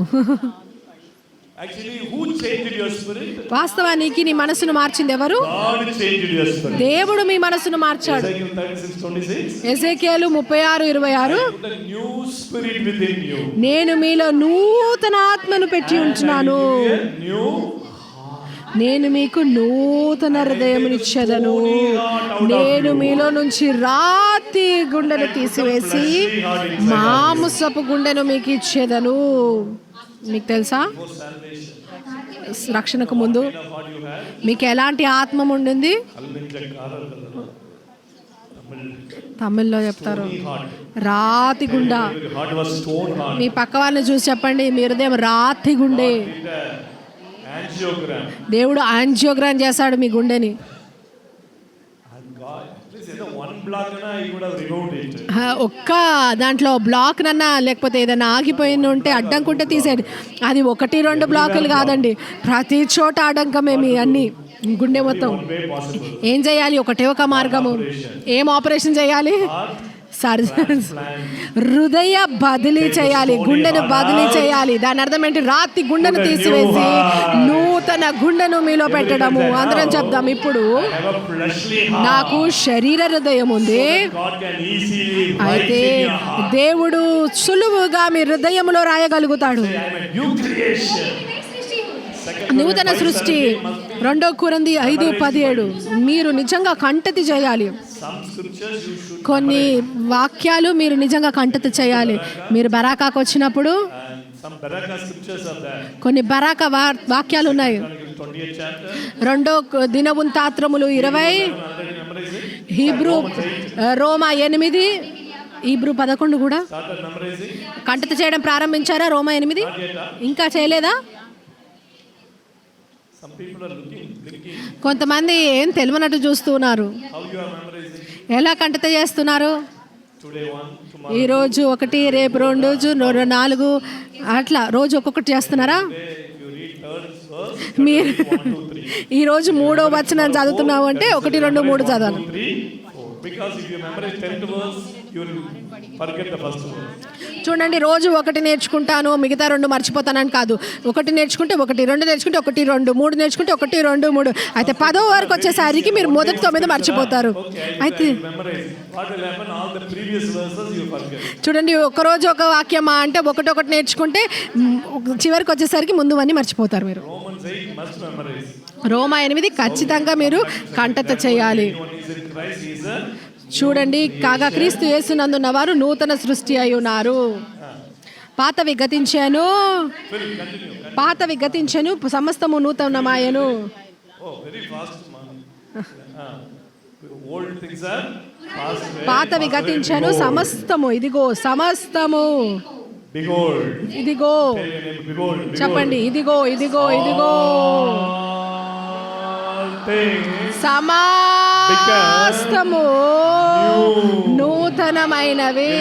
Actually, who changed your spirit? వాస్తవానికి నీ మనసును మార్చింది ఎవరు? God changed your spirit. దేవుడు మీ మనసును మార్చాడు. Ezekiel 36:26. ఎజెకియేలు 36:26. Put a new spirit within you. నేను మీలో నూతన ఆత్మను పెట్టి ఉంటున్నాను, A new నేను మీకు నూతన హృదయమునిచ్చేదను, నేను మీలో నుంచి రాతి గుండెను తీసివేసి మాంసపు గుండెను మీకు ఇచ్చేదను. మీకు తెలుసా, రక్షణకు ముందు what you had. మీకు ఎలాంటి ఆత్మ ఉండింది? తమిళ్లో చెప్తారు, రాతి గుండ. Your heart was stone heart. మీ పక్క వాళ్ళని చూసి చెప్పండి, మీ హృదయం రాతి గుండె. Angiogram. దేవుడు యాంజియోగ్రామ్ చేశాడు మీ గుండెని. And God, please, one block he would have removed it. ఒక్క దాంట్లో బ్లాక్ నన్నా లేకపోతే ఏదైనా ఆగిపోయిన ఉంటే అడ్డంకుంటే తీసేయండి. అది 1-2 బ్లాకులు కాదండి, ప్రతి చోట ఆటంకమే మీ అన్ని గుండె మొత్తం. One way possible. ఏం చేయాలి? ఒకటే ఒక మార్గము. ఏం ఆపరేషన్ చేయాలి? హృదయ బదిలీ చేయాలి, గుండెను బదిలీ చేయాలి. దాని అర్థం ఏంటి? రాతి గుండెను తీసివేసి నూతన గుండెను మీలో పెట్టడము. అందరం చెప్దాం ఇప్పుడు, Have a fleshly heart. నాకు శరీర హృదయం ఉంది, God can easily write అయితే in your heart. దేవుడు సులువుగా మీ హృదయంలో రాయగలుగుతాడు. I am a new creation. 2 నూతన సృష్టి 2 కొరింథీ 5:17 మీరు నిజంగా కంటతి చేయాలి. Some scriptures you should కొన్ని వాక్యాలు మీరు నిజంగా కంటతి చేయాలి. మీరు బరాకాకు వచ్చినప్పుడు and some Baraka scriptures are there. కొన్ని బరాక వాక్యాలు ఉన్నాయి. 28th chapter. 2 దినవృత్తాంతములు 20, Already memorize it. Hebrew Roma 8, Hebrew 11 కూడా Started memorizing. కంటతి చేయడం ప్రారంభించారా? రోమా 8 Not yet. ఇంకా చేయలేదా? Some people are blinking. కొంతమంది ఏం తెలియనట్టు చూస్తున్నారు. How you are memorizing? ఎలా కంటత చేస్తున్నారు? Today 1, tomorrow. ఈరోజు 1, రేపు 2, 4 అట్లా రోజు ఒక్కొక్కటి చేస్తున్నారా? Today, if you read third verse, మీరు 1, 2, 3. ఈరోజు 3వ వచనం చదువుతున్నావు అంటే 1, 2, 3 చదవాలి. 1, 2, 3, 4. Because if you memorize 10th verse, you will forget the first verse. చూడండి, రోజు 1 నేర్చుకుంటాను మిగతా 2 మర్చిపోతానని కాదు. 1 నేర్చుకుంటే 1, 2 నేర్చుకుంటే 1, 2, 3 నేర్చుకుంటే 1, 2, 3. అయితే 10వ వరకు వచ్చేసరికి మీరు మొదటి 9 మర్చిపోతారు. అయితే Memorize. What will happen? All the previous verses you forget. చూడండి, రోజు ఒక వాక్యమా అంటే 1 నేర్చుకుంటే చివరికి వచ్చేసరికి ముందువన్నీ మర్చిపోతారు మీరు. Romans 8 must memorize. రోమా 8 ఖచ్చితంగా మీరు కంటత చేయాలి. Anyone is in Christ, he is a చూడండి, కాగా క్రీస్తు యేసునందున్న వారు నూతన సృష్టి అయి ఉన్నారు. పాతవి గతించాను, పాతవి గతించాను, సమస్తము నూతనమాయను. Oh, very fast, man. Old things are passed away. పాతవి గతించాను, సమస్తము ఇదిగో, సమస్తము Behold. ఇదిగో. Tell your neighbor, behold. Behold. చెప్పండి, ఇదిగో ఇదిగో ఇదిగో. All things సమస్తము నూతనమైనవి. I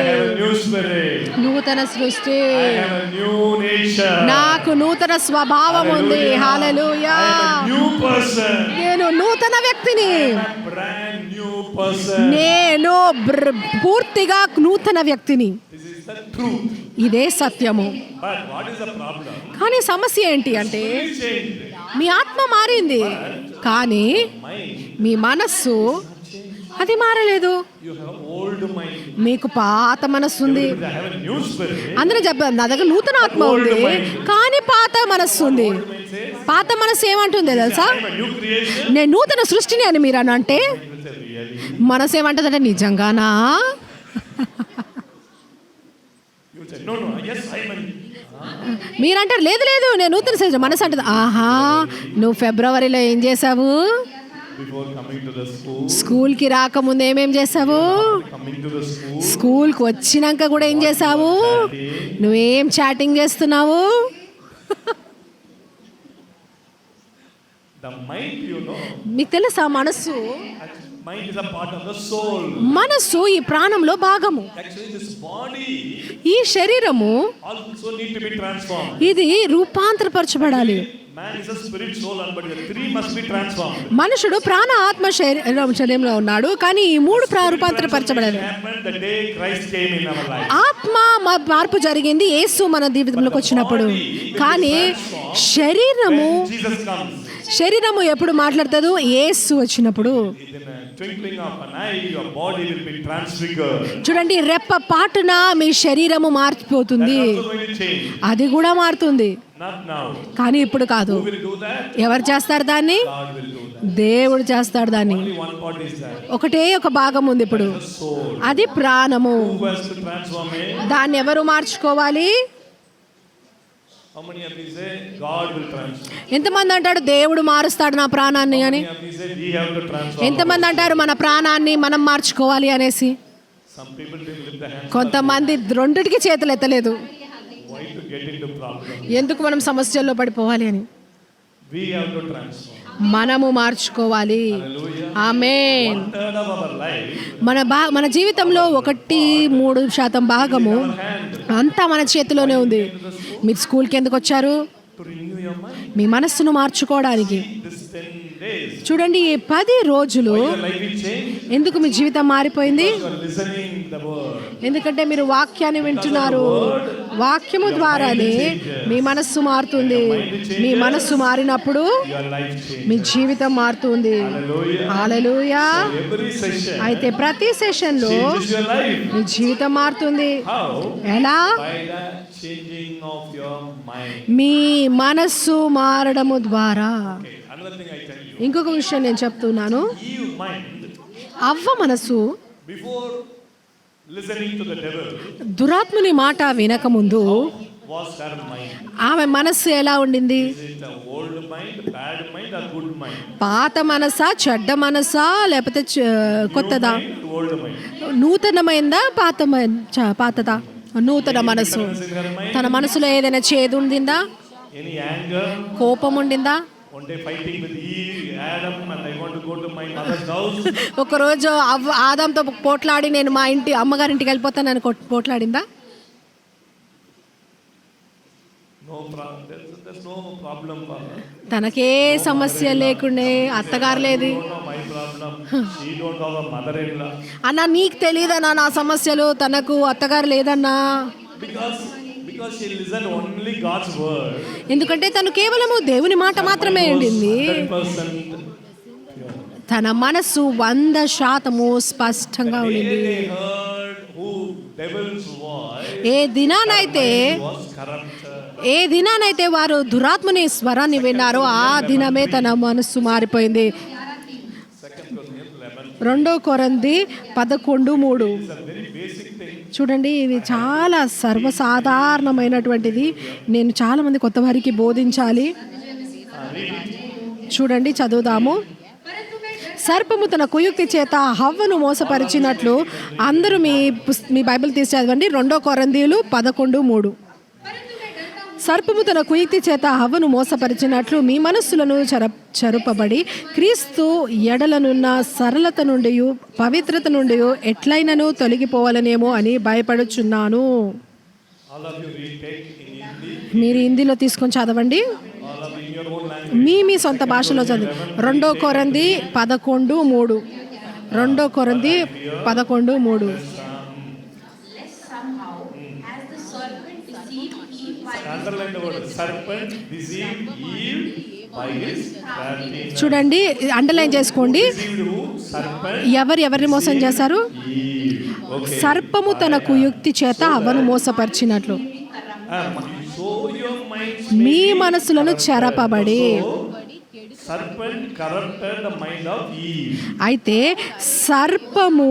have a new spirit. నూతన సృష్టి. I have a new nature. నాకు నూతన స్వభావం ఉంది. హల్లెలూయా. I am a new person. నేను నూతన వ్యక్తిని. A brand new person. నేను పూర్తిగా నూతన వ్యక్తిని. This is the truth. ఇదే సత్యము. But what is the problem? కానీ సమస్య ఏంటి అంటే Please change. మీ ఆత్మ మారింది కానీ Mind. మీ మనస్సు అది మారలేదు. You have old mind. మీకు పాత మనస్సు ఉంది. I have a new spirit. అందరూ చెప్పారు, నా దగ్గర నూతన ఆత్మ ఉంది కానీ పాత మనస్సు ఉంది. పాత మనస్సు ఏమంటుంది తెలుసా? I am a new creation. నేను నూతన సృష్టిని అని మీరు అని అంటే You will say, really? మనసు ఏమంటుందంటే నిజంగానా? You will say, no, no, yes, I am a మీరంటారు లేదు లేదు నేను నూతన సృష్టి. మనసు అంటుంది ఆహా, నువ్వు ఫిబ్రవరిలో ఏం చేసావు? Before coming to the school, స్కూల్కి రాకముందు ఏమేం చేసావు? coming to the school, స్కూల్కి వచ్చినాక కూడా ఏం చేసావు? నువ్వేం చాటింగ్ చేస్తున్నావు? the mind, you know, మీకు తెలుసా మనస్సు? mind is a part of the soul. మనస్సు ఈ ప్రాణంలో భాగము. Actually, this body ఈ శరీరము also need to be transformed. ఇది రూపాంతరపరచబడాలి. Man is a spirit, soul, and body. The three must be transformed. మనుషుడు ప్రాణ ఆత్మ శరీరంలో ఉన్నాడు కానీ ఈ 3 రూపాంతరపరచబడాలి. Happened the day Christ came in our life. ఆత్మ మార్పు జరిగింది యేసు మన జీవితంలోకి వచ్చినప్పుడు. కానీ శరీరము Jesus comes. శరీరము ఎప్పుడు మాట్లాడుతుందో? యేసు వచ్చినప్పుడు. In a twinkling of an eye, your body will be transfigured. చూడండి, రెప్ప పాటున మీ శరీరము మారిపోతుంది. That's also going to change. అది కూడా మారుతుంది Not now. కానీ ఇప్పుడు కాదు. Who will do that? ఎవరు చేస్తారు దాన్ని? God will do that. దేవుడు చేస్తాడు దాన్ని. Only one part is there. ఒకటే ఒక భాగం ఉంది ఇప్పుడు, The soul. అది ప్రాణము. Who has to transform it? దాన్ని ఎవరు మార్చుకోవాలి? How many of you say God will transform? ఎంతమంది అంటాడు దేవుడు మారుస్తాడు నా ప్రాణాన్ని అని? How many of you say we have to transform? ఎంతమంది అంటారు మన ప్రాణాన్ని మనం మార్చుకోవాలి అనేసి? Some people didn't lift the hands. కొంతమంది రెండిటికి చేతులు ఎత్తలేదు. Why to get into problem? ఎందుకు మనం సమస్యల్లో పడిపోవాలి అని. We have to transform. మనము మార్చుకోవాలి. Hallelujah. Amen. 1/3 of our life, మన జీవితంలో 1-3% భాగము అంతా మన చేతిలోనే ఉంది. మీరు స్కూల్కి ఎందుకు వచ్చారు? to renew your mind. మీ మనస్సును మార్చుకోవడానికి. This 10 days, చూడండి, ఈ 10 రోజులు your life will change. ఎందుకు మీ జీవితం మారిపోయింది? You are listening the word. ఎందుకంటే మీరు వాక్యాన్ని వింటున్నారు. వాక్యము ద్వారానే మీ మనస్సు మారుతుంది. మీ మనస్సు మారినప్పుడు Your life changes. మీ జీవితం మారుతుంది. Hallelujah. హల్లెలూయా. Every session అయితే ప్రతి సెషన్లో changes your life. మీ జీవితం మారుతుంది. How? ఎలా? By the changing of your mind. మీ మనస్సు మారడము ద్వారా. Okay, another thing I tell you. ఇంకొక విషయం నేను చెప్తున్నాను. Eve mind, అవ్వ మనసు before listening to the devil, దురాత్ముని మాట వినకముందు was her mind. ఆమె మనస్సు ఎలా ఉండింది? Is it an old mind, bad mind, or good mind? పాత మనసా, చెడ్డ మనసా, లేకపోతే కొత్తదా? Mind, old mind. నూతనమైందా, పాతదా? నూతన మనసు. తన మనసులో ఏదైనా చేదు ఉండిందా? Any anger? కోపం ఉండిందా? One day fighting with Eve, Adam, and I want to go to my mother's house. ఒకరోజు ఆదాంతో పోట్లాడి నేను మా ఇంటి అమ్మగారింటికి వెళ్ళిపోతానని పోట్లాడిందా? No problem. There's no problem for her. తనకే సమస్య లేకుండే, అత్తగారు లేదు. Don't know my problem. She don't have a mother-in-law. అన్నా నీకు తెలియదన్నా నా సమస్యలు, తనకు అత్తగారు లేదన్నా. Because she listened only God's word. ఎందుకంటే తను కేవలము దేవుని మాట మాత్రమే ఉండింది. 100% తన మనస్సు 100% స్పష్టంగా ఉండింది. they heard who devil's voice A దినానైతే was corrupted. వారు దురాత్మని స్వరాన్ని విన్నారో ఆ దినమే తన మనస్సు మారిపోయింది. 2 కొరింథీ 11:3. It's a very basic thing. చూడండి, ఇది చాలా సర్వసాధారణమైనటువంటిది. నేను చాలా మంది కొత్త వారికి బోధించాలి. చూడండి, చదువుదాము. సర్పము తన కుయుక్తి చేత హవ్వను మోసపరిచినట్లు అందరూ మీ బైబిల్ తీసి చదవండి. 2 కొరింథీయులు 11:3. సర్పము తన కుయుక్తి చేత హవ్వను మోసపరిచినట్లు మీ మనస్సులను చరుపబడి క్రీస్తు ఎడలనున్న సరళత నుండి పవిత్రత నుండి ఎట్లయినను తొలగిపోవాలనేమో అని భయపడుచున్నాను. All of you read, take in Hindi. మీరు హిందీలో తీసుకొని చదవండి. All of in your own language. మీ సొంత భాషలో చదివి. 2 కొరింథీ 11:3. 2 కొరింథీ 11:3. Underline the word. Serpent deceived Eve by his craftiness. చూడండి, అండర్లైన్ చేసుకోండి. Deceived who? Serpent. ఎవరిని మోసం చేశారు? Eve. Okay. సర్పము తన కుయుక్తి చేత హవ్వను మోసపరిచినట్లు So your minds మీ మనసులను చెరపబడి. serpent corrupted the mind of Eve. అయితే సర్పము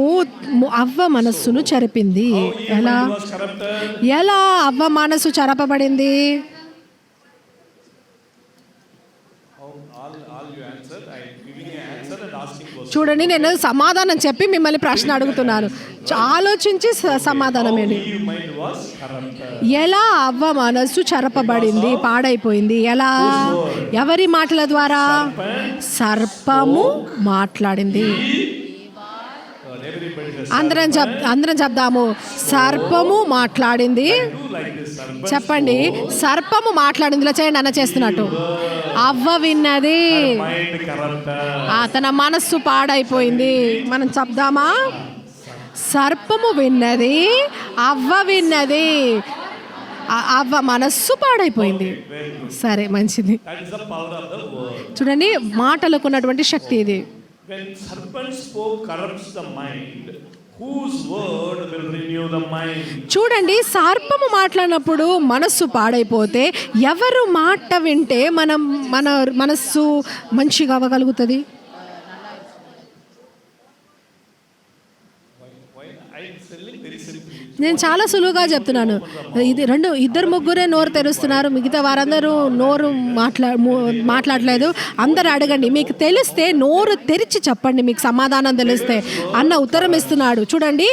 అవ్వ మనస్సును చెరిపింది. Eve ఎలా? mind was corrupted. ఎలా అవ్వ మనసు చెరపబడింది? All you answered. I am giving an answer and asking questions. చూడండి, నేను సమాధానం చెప్పి మిమ్మల్ని ప్రశ్న అడుగుతున్నాను. ఆలోచించి సమాధానం ఏంటి? Eve mind was corrupted. ఎలా అవ్వ మనస్సు చెరపబడింది, పాడైపోయింది? ఎలా? ఎవరి మాటల ద్వారా? సర్పము మాట్లాడింది. Everybody says, అందరం చెప్దాము. సర్పము మాట్లాడింది. do like this. Serpent చెప్పండి, సర్పము మాట్లాడింది. ఇలా చేయండి అన్న చేస్తున్నట్టు. అవ్వ విన్నది, mind corrupted. తన మనస్సు పాడైపోయింది. మనం చెప్దామా? సర్పము విన్నది, అవ్వ విన్నది, అవ్వ మనస్సు పాడైపోయింది. సరే, మంచిది. That is the power of the word. చూడండి, మాటలకు ఉన్నటువంటి శక్తి ఇది. When serpent spoke corrupts the mind, whose word will renew the mind? చూడండి, సర్పము మాట్లాడినప్పుడు మనస్సు పాడైపోతే ఎవరు మాట వింటే మన మనస్సు మంచిగా అవ్వగలుగుతుంది? నేను చాలా సులువుగా చెప్తున్నాను. ఇది ఇద్దరు ముగ్గురే నోరు తెరుస్తున్నారు, మిగతా వారందరూ నోరు మాట్లాడలేదు. అందరు అడగండి, మీకు తెలిస్తే నోరు తెరిచి చెప్పండి, మీకు సమాధానం తెలిస్తే అన్న ఉత్తరం ఇస్తున్నాడు. చూడండి,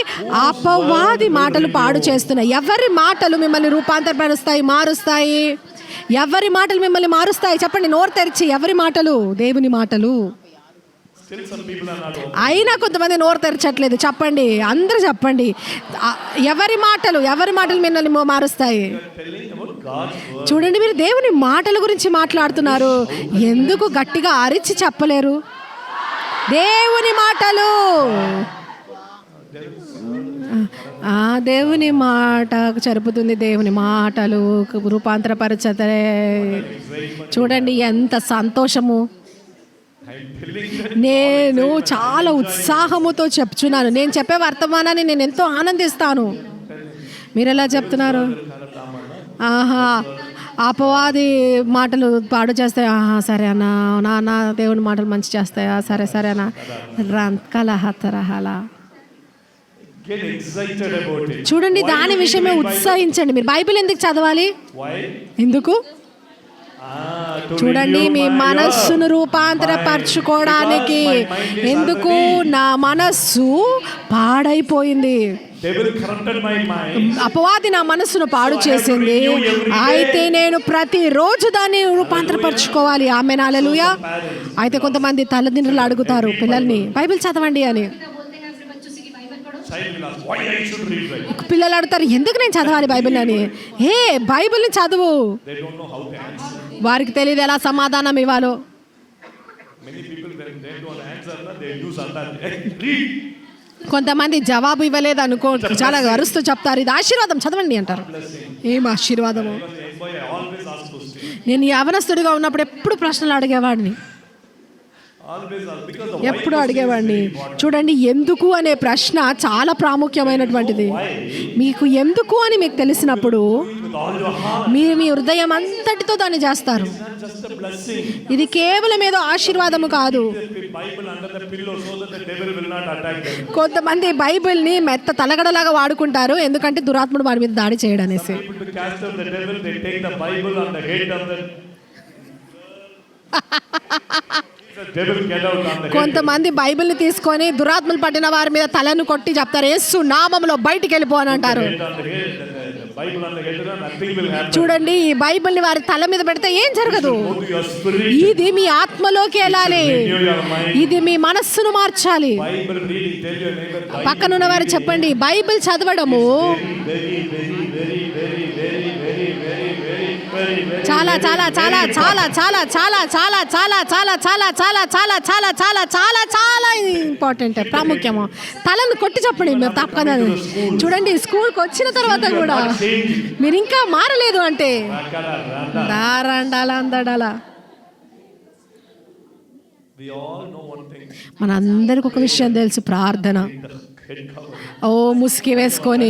అపవాది మాటలు పాడు చేస్తున్నాయి. ఎవరి మాటలు మిమ్మల్ని రూపాంతరపరుస్తాయి, మారుస్తాయి? ఎవరి మాటలు మిమ్మల్ని మారుస్తాయి? చెప్పండి నోరు తెరిచి. ఎవరి మాటలు? దేవుని మాటలు. Still some people are not open. అయినా కొంతమంది నోరు తెరచట్లేదు. చెప్పండి, అందరూ చెప్పండి. ఎవరి మాటలు మిమ్మల్ని మారుస్తాయి? Telling about God's word. చూడండి, మీరు దేవుని మాటల గురించి మాట్లాడుతున్నారు. ఎందుకు గట్టిగా అరిచి చెప్పలేరు? దేవుని మాటలు. దేవుని మాట చెరుపుతుంది, దేవుని మాటలు రూపాంతరపరచతే. చూడండి ఎంత సంతోషము. I'm telling that నేను చాలా ఉత్సాహముతో చెప్తున్నాను. నేను చెప్పే వర్తమానాన్ని నేను ఎంతో ఆనందిస్తాను. మీరు ఎలా చెప్తున్నారు? ఆహా, అపవాది మాటలు పాడు చేస్తాయి. ఆహా సరే అన్న, నాన్న దేవుని మాటలు మంచి చేస్తాయా? సరే సరే అన్న. కలహతరహలా get excited about it. చూడండి, దాని విషయమే ఉత్సాహించండి. మీరు బైబిల్ ఎందుకు చదవాలి? Why? ఎందుకు? To చూడండి, renew మీ my మనస్సును mind. రూపాంతరపరచుకోవడానికి. Because my mind is ఎందుకు? already- నా మనస్సు పాడైపోయింది. Devil corrupted my mind. అపవాది నా మనస్సును పాడు చేసింది. అయితే నేను ప్రతిరోజు దాన్ని రూపాంతరపరచుకోవాలి. ఆమేన్, హల్లెలూయా. అయితే కొంతమంది తల్లిదండ్రులు అడుగుతారు పిల్లల్ని, బైబిల్ చదవండి అని. Child will ask, why I should read Bible? పిల్లలు అడుగుతారు, ఎందుకు నేను చదవాలి బైబిల్ అని? ఏ బైబిల్ని చదువు. They don't know how to answer. వారికి తెలియదు ఎలా సమాధానం ఇవ్వాలో. Many people when they don't answer, they use under read. కొంతమంది జవాబు ఇవ్వలేదు అనుకో, చాలా అరుస్తూ చెప్తారు, ఇది ఆశీర్వాదం చదవండి అంటారు. ఏం ఆశీర్వాదము? Because the boy always ask questions. నేను యవనస్తుడిగా ఉన్నప్పుడు ఎప్పుడు ప్రశ్నలు అడిగేవాడిని, Always ask because the why ఎప్పుడు question is అడిగేవాడిని. very important. చూడండి, ఎందుకు అనే ప్రశ్న చాలా ప్రాముఖ్యమైనటువంటిది. మీకు ఎందుకు అని మీకు తెలిసినప్పుడు With all your heart, మీరు మీ హృదయం అంతటితో దాన్ని చేస్తారు. it's not just a blessing. ఇది కేవలం ఏదో ఆశీర్వాదము కాదు. The Bible under the pillow so that the devil will not attack them. కొంతమంది బైబిల్ని మెత్త తలగడలాగా వాడుకుంటారు, ఎందుకంటే దురాత్ముడు వారి మీద దాడి చేయడనేసి. People to cast out the devil, they take the Bible on the head of the devil get out on the head. కొంతమంది బైబిల్ని తీసుకొని దురాత్మలు పట్టిన వారి మీద తలను కొట్టి చెప్తారు, యేసు నామములో బయటికి వెళ్ళిపో అని అంటారు. Head on the head, the Bible on the head, nothing will happen. చూడండి, ఈ బైబిల్ని వారి తల మీద పెడితే ఏం జరగదు. Go to your spirit. ఇది మీ ఆత్మలోకి వెళ్ళాలి. Renew your mind. ఇది మీ మనస్సును మార్చాలి. Bible reading, tell your neighbor. Bible పక్కనున్న వారు చెప్పండి, బైబిల్ చదవడము very, very, very, very, very, very, very, very, very, very. చాలా చాలా చాలా చాలా చాలా చాలా చాలా చాలా చాలా చాలా చాలా చాలా చాలా చాలా చాలా చాలా ఇంపార్టెంట్, ప్రాముఖ్యము. తలను కొట్టి చెప్పండి మీరు తప్పకుండా. చూడండి, స్కూల్కి వచ్చిన తర్వాత కూడా మీరు ఇంకా మారలేదు అంటే దారండాలా అందడాలా. We all know one thing. మనందరికి ఒక విషయం తెలుసు, ప్రార్థన. Head cover. ఓ ముసుగు వేసుకొని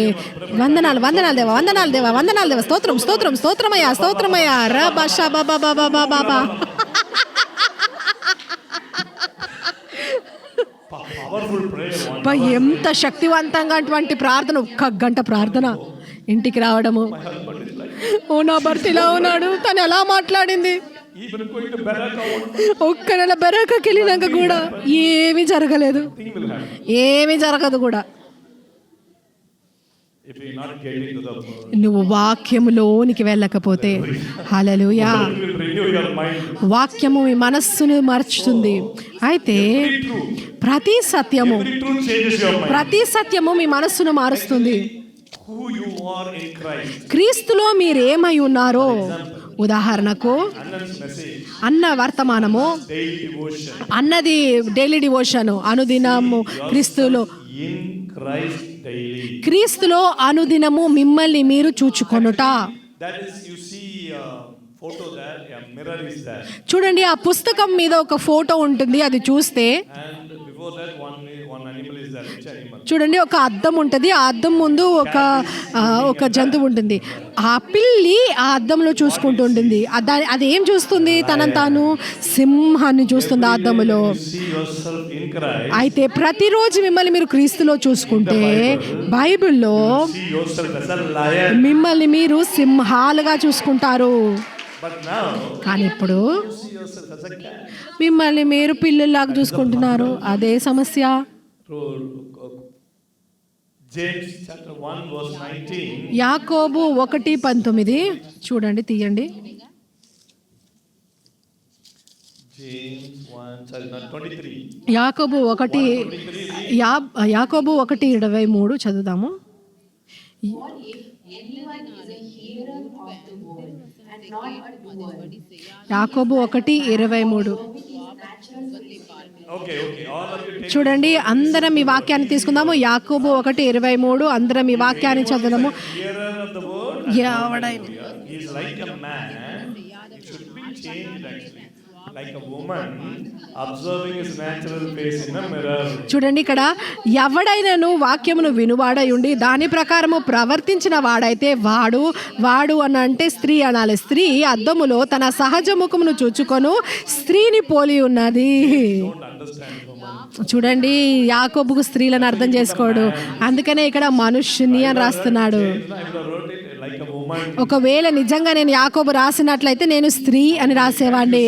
వందనాలు వందనాలు దేవా, వందనాలు దేవా, వందనాలు దేవా, స్తోత్రం స్తోత్రం స్తోత్రమయ్యా స్తోత్రమయ్యా రా బాషా బాబా బాబా బాబా. Powerful prayer. ఎంత శక్తివంతంగా అటువంటి ప్రార్థన, 1 గంట ప్రార్థన. ఇంటికి రావడము, ఓ నా భర్త ఇలా ఉన్నాడు, తను ఎలా మాట్లాడింది. Even going to Baraka, ఒక్క నెల బెరాకకి వెళ్ళినాక కూడా ఏమీ జరగలేదు, thing will happen. ఏమీ జరగదు కూడా. If you not getting to the word, నువ్వు వాక్యములోనికి వెళ్ళకపోతే. హల్లెలూయా. it will renew your mind. వాక్యము మీ మనస్సును మార్చుతుంది. అయితే ప్రతి సత్యము, Every truth changes your mind. ప్రతి సత్యము మీ మనస్సును మారుస్తుంది. Who you are in Christ. క్రీస్తులో మీరేమై ఉన్నారో. ఉదాహరణకు Annan's message, అన్న వర్తమానము, daily devotion. అన్నది డైలీ డివోషన్, అనుదినము క్రీస్తులో. In Christ daily. క్రీస్తులో అనుదినము మిమ్మల్ని మీరు చూచుకొనుట. That is, you see a photo there, a mirror is there. చూడండి, ఆ పుస్తకం మీద ఒక ఫోటో ఉంటుంది, అది చూస్తే And before that, one animal is there. Which animal? చూడండి, ఒక అద్దం ఉంటుంది, ఆ అద్దం ముందు ఒక జంతువు ఉంటుంది. ఆ పిల్లి ఆ అద్దంలో చూసుకుంటూ ఉంటుంది. అది ఏం చూస్తుంది? తనను తాను సింహాన్ని చూస్తుంది ఆ అద్దములో. See yourself in Christ. అయితే ప్రతిరోజు మిమ్మల్ని మీరు క్రీస్తులో చూసుకుంటే, బైబిల్లో See yourself as a lion. మిమ్మల్ని మీరు సింహాలుగా చూసుకుంటారు. But now, కానీ ఇప్పుడు see yourself as a cat. మిమ్మల్ని మీరు పిల్లల్లాగా చూసుకుంటున్నారు. అదే సమస్య. James chapter 1 verse 19. యాకోబు 1:19 చూడండి, తీయండి. James 1, sorry, not 23. యాకోబు 1:23 చదువుదాము. యాకోబు 1:23. Okay, all of you take చూడండి, అందరం ఈ వాక్యాన్ని తీసుకుందాము. యాకోబు 1:23. అందరం ఈ వాక్యాన్ని చదువుదాము. hearer of the word. ఎవడైనా He is like a man. It should be changed actually. Like a woman observing his natural face in a mirror. చూడండి, ఇక్కడ ఎవడైనను వాక్యమును వినువాడై ఉండి దాని ప్రకారము ప్రవర్తించిన వాడైతే వాడు అని అంటే స్త్రీ అనాలి. స్త్రీ అద్దములో తన సహజ ముఖమును చూచుకొను స్త్రీని పోలి ఉన్నది. Don't understand woman. చూడండి, యాకోబుకు స్త్రీలను అర్థం చేసుకోడు, అందుకనే ఇక్కడ మనుష్యుని అని రాస్తున్నాడు. I would have wrote it like a woman. ఒకవేళ నిజంగా నేను యాకోబు రాసినట్లయితే నేను స్త్రీ అని రాసేవాడిని.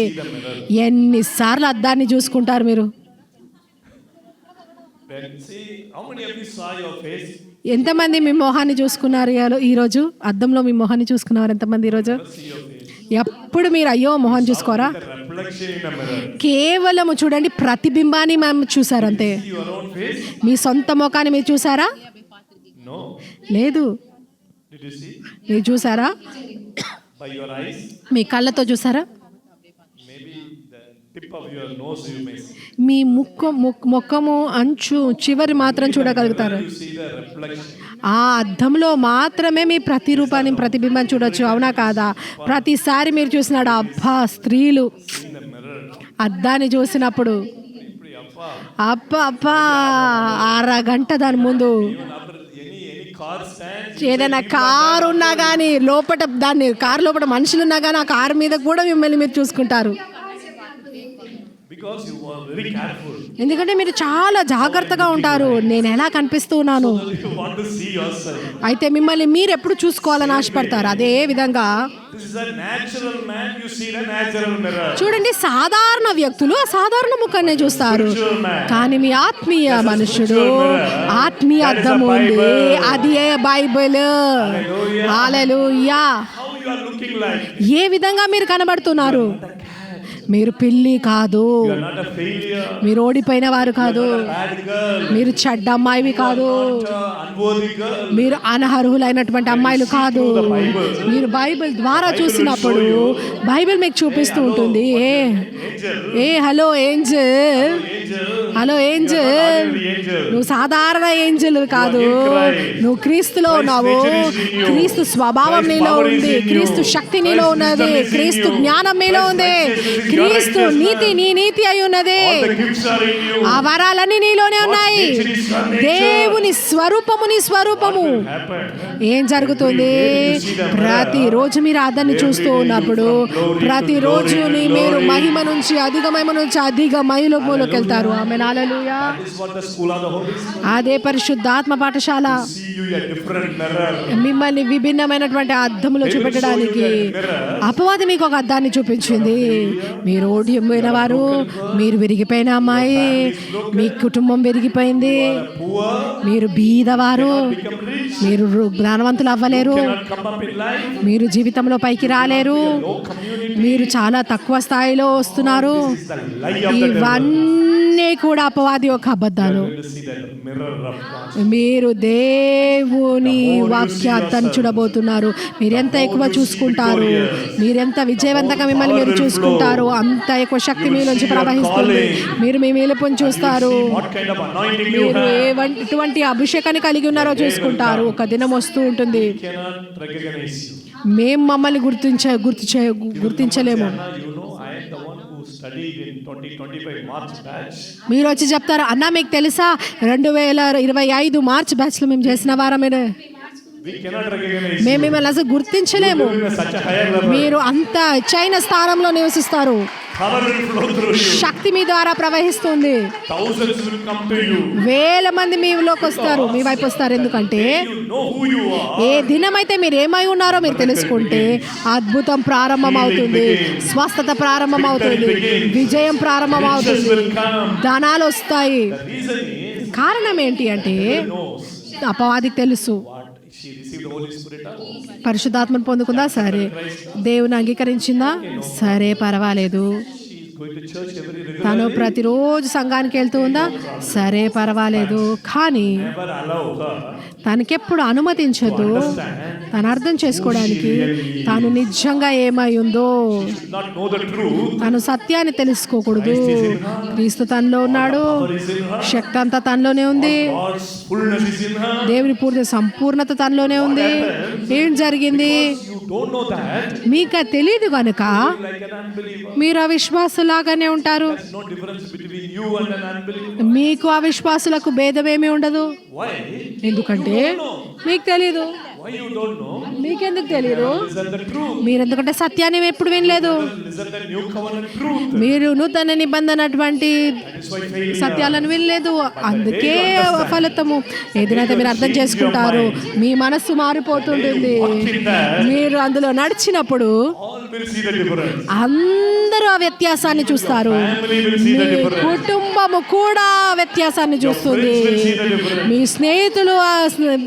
ఎన్నిసార్లు అద్దాన్ని చూసుకుంటారు మీరు? When see how many of you saw your face? ఎంతమంది మీ మొహాన్ని చూసుకున్నారు ఈరోజు? అద్దంలో మీ మొహాన్ని చూసుకున్నారు ఎంతమంది ఈరోజు? See your face. ఎప్పుడు మీరు అయ్యో మొహం చూసుకోరా? The reflection in a mirror. కేవలం చూడండి, ప్రతిబింబాన్ని మేము చూసారు అంతే. See your own face? మీ సొంత ముఖాన్ని మీరు చూసారా? No. లేదు. Did you see? మీరు చూసారా? By your eyes? మీ కళ్ళతో చూసారా? Maybe the tip of your nose you may see. మీ ముఖము అంచు చివరి మాత్రం చూడగలుగుతారు. You see the reflection. ఆ అద్దంలో మాత్రమే మీ ప్రతిరూపాన్ని ప్రతిబింబం చూడొచ్చు, అవునా కాదా? ప్రతిసారి మీరు చూసినాడు, అబ్బా స్త్రీలు In the mirror. అద్దాన్ని చూసినప్పుడు Appa. అబ్బా అరగంట దాని ముందు Even after any car stands. ఏదైనా కారు ఉన్నా కానీ లోపల కారు లోపల మనుషులు ఉన్నా కానీ ఆ కారు మీద కూడా మిమ్మల్ని మీరు చూసుకుంటారు. Because you are very careful. ఎందుకంటే మీరు చాలా జాగ్రత్తగా ఉంటారు. నేను ఎలా కనిపిస్తూ ఉన్నాను, You want to see yourself. అయితే మిమ్మల్ని మీరు ఎప్పుడు చూసుకోవాలని ఆశపడతారు. అదే విధంగా This is a natural man. You see the natural mirror. చూడండి, సాధారణ వ్యక్తులు అసాధారణ ముఖాన్ని చూస్తారు, కానీ మీ ఆత్మీయ మనుషుడు ఆత్మీయ అద్దం ఉంది, అది ఏ Bible. Hallelujah. How you are looking like? ఏ విధంగా మీరు కనబడుతున్నారు? మీరు పిల్లి కాదు, You are not a failure. మీరు ఓడిపోయిన వారు కాదు, Bad girl. మీరు చెడ్డ అమ్మాయివి కాదు, Unworthy girl. మీరు అనర్హులైనటువంటి అమ్మాయిలు కాదు. మీరు బైబిల్ ద్వారా చూసినప్పుడు బైబిల్ మీకు చూపిస్తూ ఉంటుంది. హలో ఏంజల్, హలో ఏంజల్, నువ్వు సాధారణ ఏంజల్ కాదు, నువ్వు క్రీస్తులో ఉన్నావు. క్రీస్తు స్వభావం నీలో ఉంది, క్రీస్తు శక్తి నీలో ఉన్నది, క్రీస్తు జ్ఞానం నీలో ఉంది, క్రీస్తు నీతి నీ నీతి అయి ఉన్నది. The gifts are in you. ఆ వరాలన్నీ నీలోనే ఉన్నాయి. దేవుని స్వరూపము నీ స్వరూపము. Happen. ఏం జరుగుతుంది? ప్రతిరోజు మీరు అద్దాన్ని చూస్తూ ఉన్నప్పుడు ప్రతిరోజు మీరు మహిమ నుంచి అధిక మహిమ నుంచి అధిక మహిమలోకి వెళ్తారు. ఆమేన్. హల్లెలూయా. That is what the school of the Holy Spirit. అదే పరిశుద్ధాత్మ పాఠశాల See you a different mirror. మిమ్మల్ని విభిన్నమైనటువంటి అద్దములో చూపెట్టడానికి. అపవాది మీకు ఒక అద్దాన్ని చూపించింది. మీరు ఓడిపోయిన వారు, మీరు విరిగిపోయిన అమ్మాయి, మీ కుటుంబం విరిగిపోయింది, Poor. మీరు బీదవారు, Become rich. మీరు జ్ఞానవంతులు అవ్వలేరు, Cannot come up in life. మీరు జీవితంలో పైకి రాలేరు, No community. మీరు చాలా తక్కువ స్థాయిలో వస్తున్నారు. This is the lie of the devil. ఇవన్నీ కూడా అపవాది యొక్క అబద్ధాలు. You are going to see that mirror of God. మీరు దేవుని వాక్యాన్ని చూడబోతున్నారు. మీరెంత ఎక్కువ చూసుకుంటారు, మీరెంత విజయవంతంగా మిమ్మల్ని మీరు చూసుకుంటారు, అంత ఎక్కువ శక్తి మీ నుంచి ప్రవహిస్తుంది. మీరు మీ మేలుపుని చూస్తారు, What kind of anointing you మీరు have. ఎటువంటి అభిషేకాన్ని కలిగి ఉన్నారో చూసుకుంటారు. ఒక దినం వస్తూ ఉంటుంది, Cannot recognize you. మేము మమ్మల్ని గుర్తించలేము. Anna, you know, I am the one who studied in 2025 March batch. మీరు వచ్చి చెప్తారు, అన్నా మీకు తెలుసా 2025 మార్చ్ బ్యాచ్ లో మేము చేసిన వారమే. We cannot recognize మేము మిమ్మల్ని అసలు గుర్తించలేము. you in such a higher level. మీరు అంత హెచ్చైన స్థానంలో నివసిస్తారు. Power will flow through you. శక్తి మీ ద్వారా ప్రవహిస్తుంది. Thousands will come to you. వేల మంది మీలోకి వస్తారు, మీ వైపు వస్తారు. ఎందుకంటే You know who you are. ఏ దినమైతే మీరు ఏమై ఉన్నారో మీరు తెలుసుకుంటే అద్భుతం ప్రారంభం అవుతుంది, స్వస్థత ప్రారంభం అవుతుంది, విజయం ప్రారంభం Riches అవుతుంది, will come. ధనాలు వస్తాయి. The reason is కారణం ఏంటి అంటే knows అపవాదికి తెలుసు. what she received the Holy Spirit. పరిశుద్ధాత్మను పొందుకుందా? సరే. దేవుని అంగీకరించిందా? సరే, పర్వాలేదు. She is going to church తను regularly. ప్రతిరోజు సంఘానికి వెళ్తూ ఉందా? సరే, పర్వాలేదు. కానీ Never allow her తనకెప్పుడు అనుమతించదు తను అర్థం చేసుకోవడానికి తాను నిజంగా ఏమై ఉందో. should not know the truth. తను సత్యాన్ని తెలుసుకోకూడదు. క్రీస్తు తనలో ఉన్నాడు, శక్తి అంతా తనలోనే ఉంది, God's fullness is in her. దేవుని పూర్తి సంపూర్ణత తనలోనే ఉంది. ఏం జరిగింది? You don't know that. మీకు అది తెలియదు కనుక Like an unbeliever. మీరు అవిశ్వాసులాగానే ఉంటారు. There's no difference between you and an unbeliever. మీకు అవిశ్వాసులకు భేదమేమీ ఉండదు. Why? ఎందుకంటే మీకు తెలీదు. Why you don't know? మీకెందుకు తెలీదు? Listen the truth. మీరు ఎందుకంటే సత్యాన్ని ఎప్పుడు వినలేదు. Listen the new covenant truth. మీరు నూతన నిబంధన అటువంటి That is why failure. సత్యాలను వినలేదు. అందుకే ఫలితము. ఏదైతే మీరు అర్థం చేసుకుంటారు, మీ మనస్సు మారిపోతుంటుంది. మీరు అందులో నడిచినప్పుడు All will see the difference. అందరూ ఆ వ్యత్యాసాన్ని చూస్తారు. Family will see the me difference. కుటుంబము కూడా ఆ వ్యత్యాసాన్ని చూస్తుంది. Friends will see the difference. మీ స్నేహితులు ఆ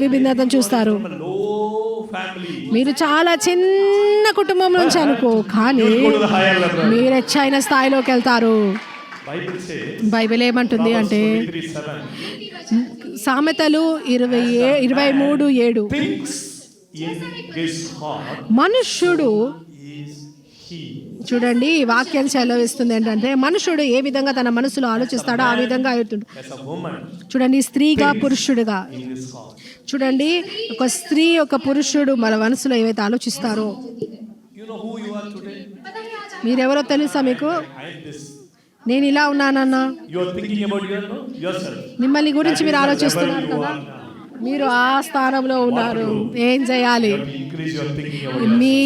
విభిన్నతను చూస్తారు. From a low family. మీరు చాలా చిన్న కుటుంబం నుంచి అనుకో, కానీ You will go to the higher level. మీరు హెచ్చైన స్థాయిలోకి వెళ్తారు. Bible says. బైబిల్ ఏమంటుంది అంటే 23:7. సామెతలు 23:7 Thinks in his heart మనుష్యుడు is he. చూడండి, ఈ వాక్యం సెలవిస్తుంది ఏంటంటే మనుషుడు ఏ విధంగా తన మనసులో ఆలోచిస్తాడో ఆ విధంగా అవుతుంది. As a woman చూడండి, స్త్రీగా పురుషుడుగా. in his heart. చూడండి, ఒక స్త్రీ ఒక పురుషుడు మన మనసులో ఏవైతే ఆలోచిస్తారో. You know who you are today? మీరెవరో తెలుసా మీకు? I am this. నేను ఇలా ఉన్నానన్నా. You are thinking about yourself. మిమ్మల్ని గురించి మీరు That is the ఆలోచిస్తున్నారు level you కదా. are now. మీరు ఆ స్థానంలో ఉన్నారు. ఏం చేయాలి? You have to increase your thinking about మీ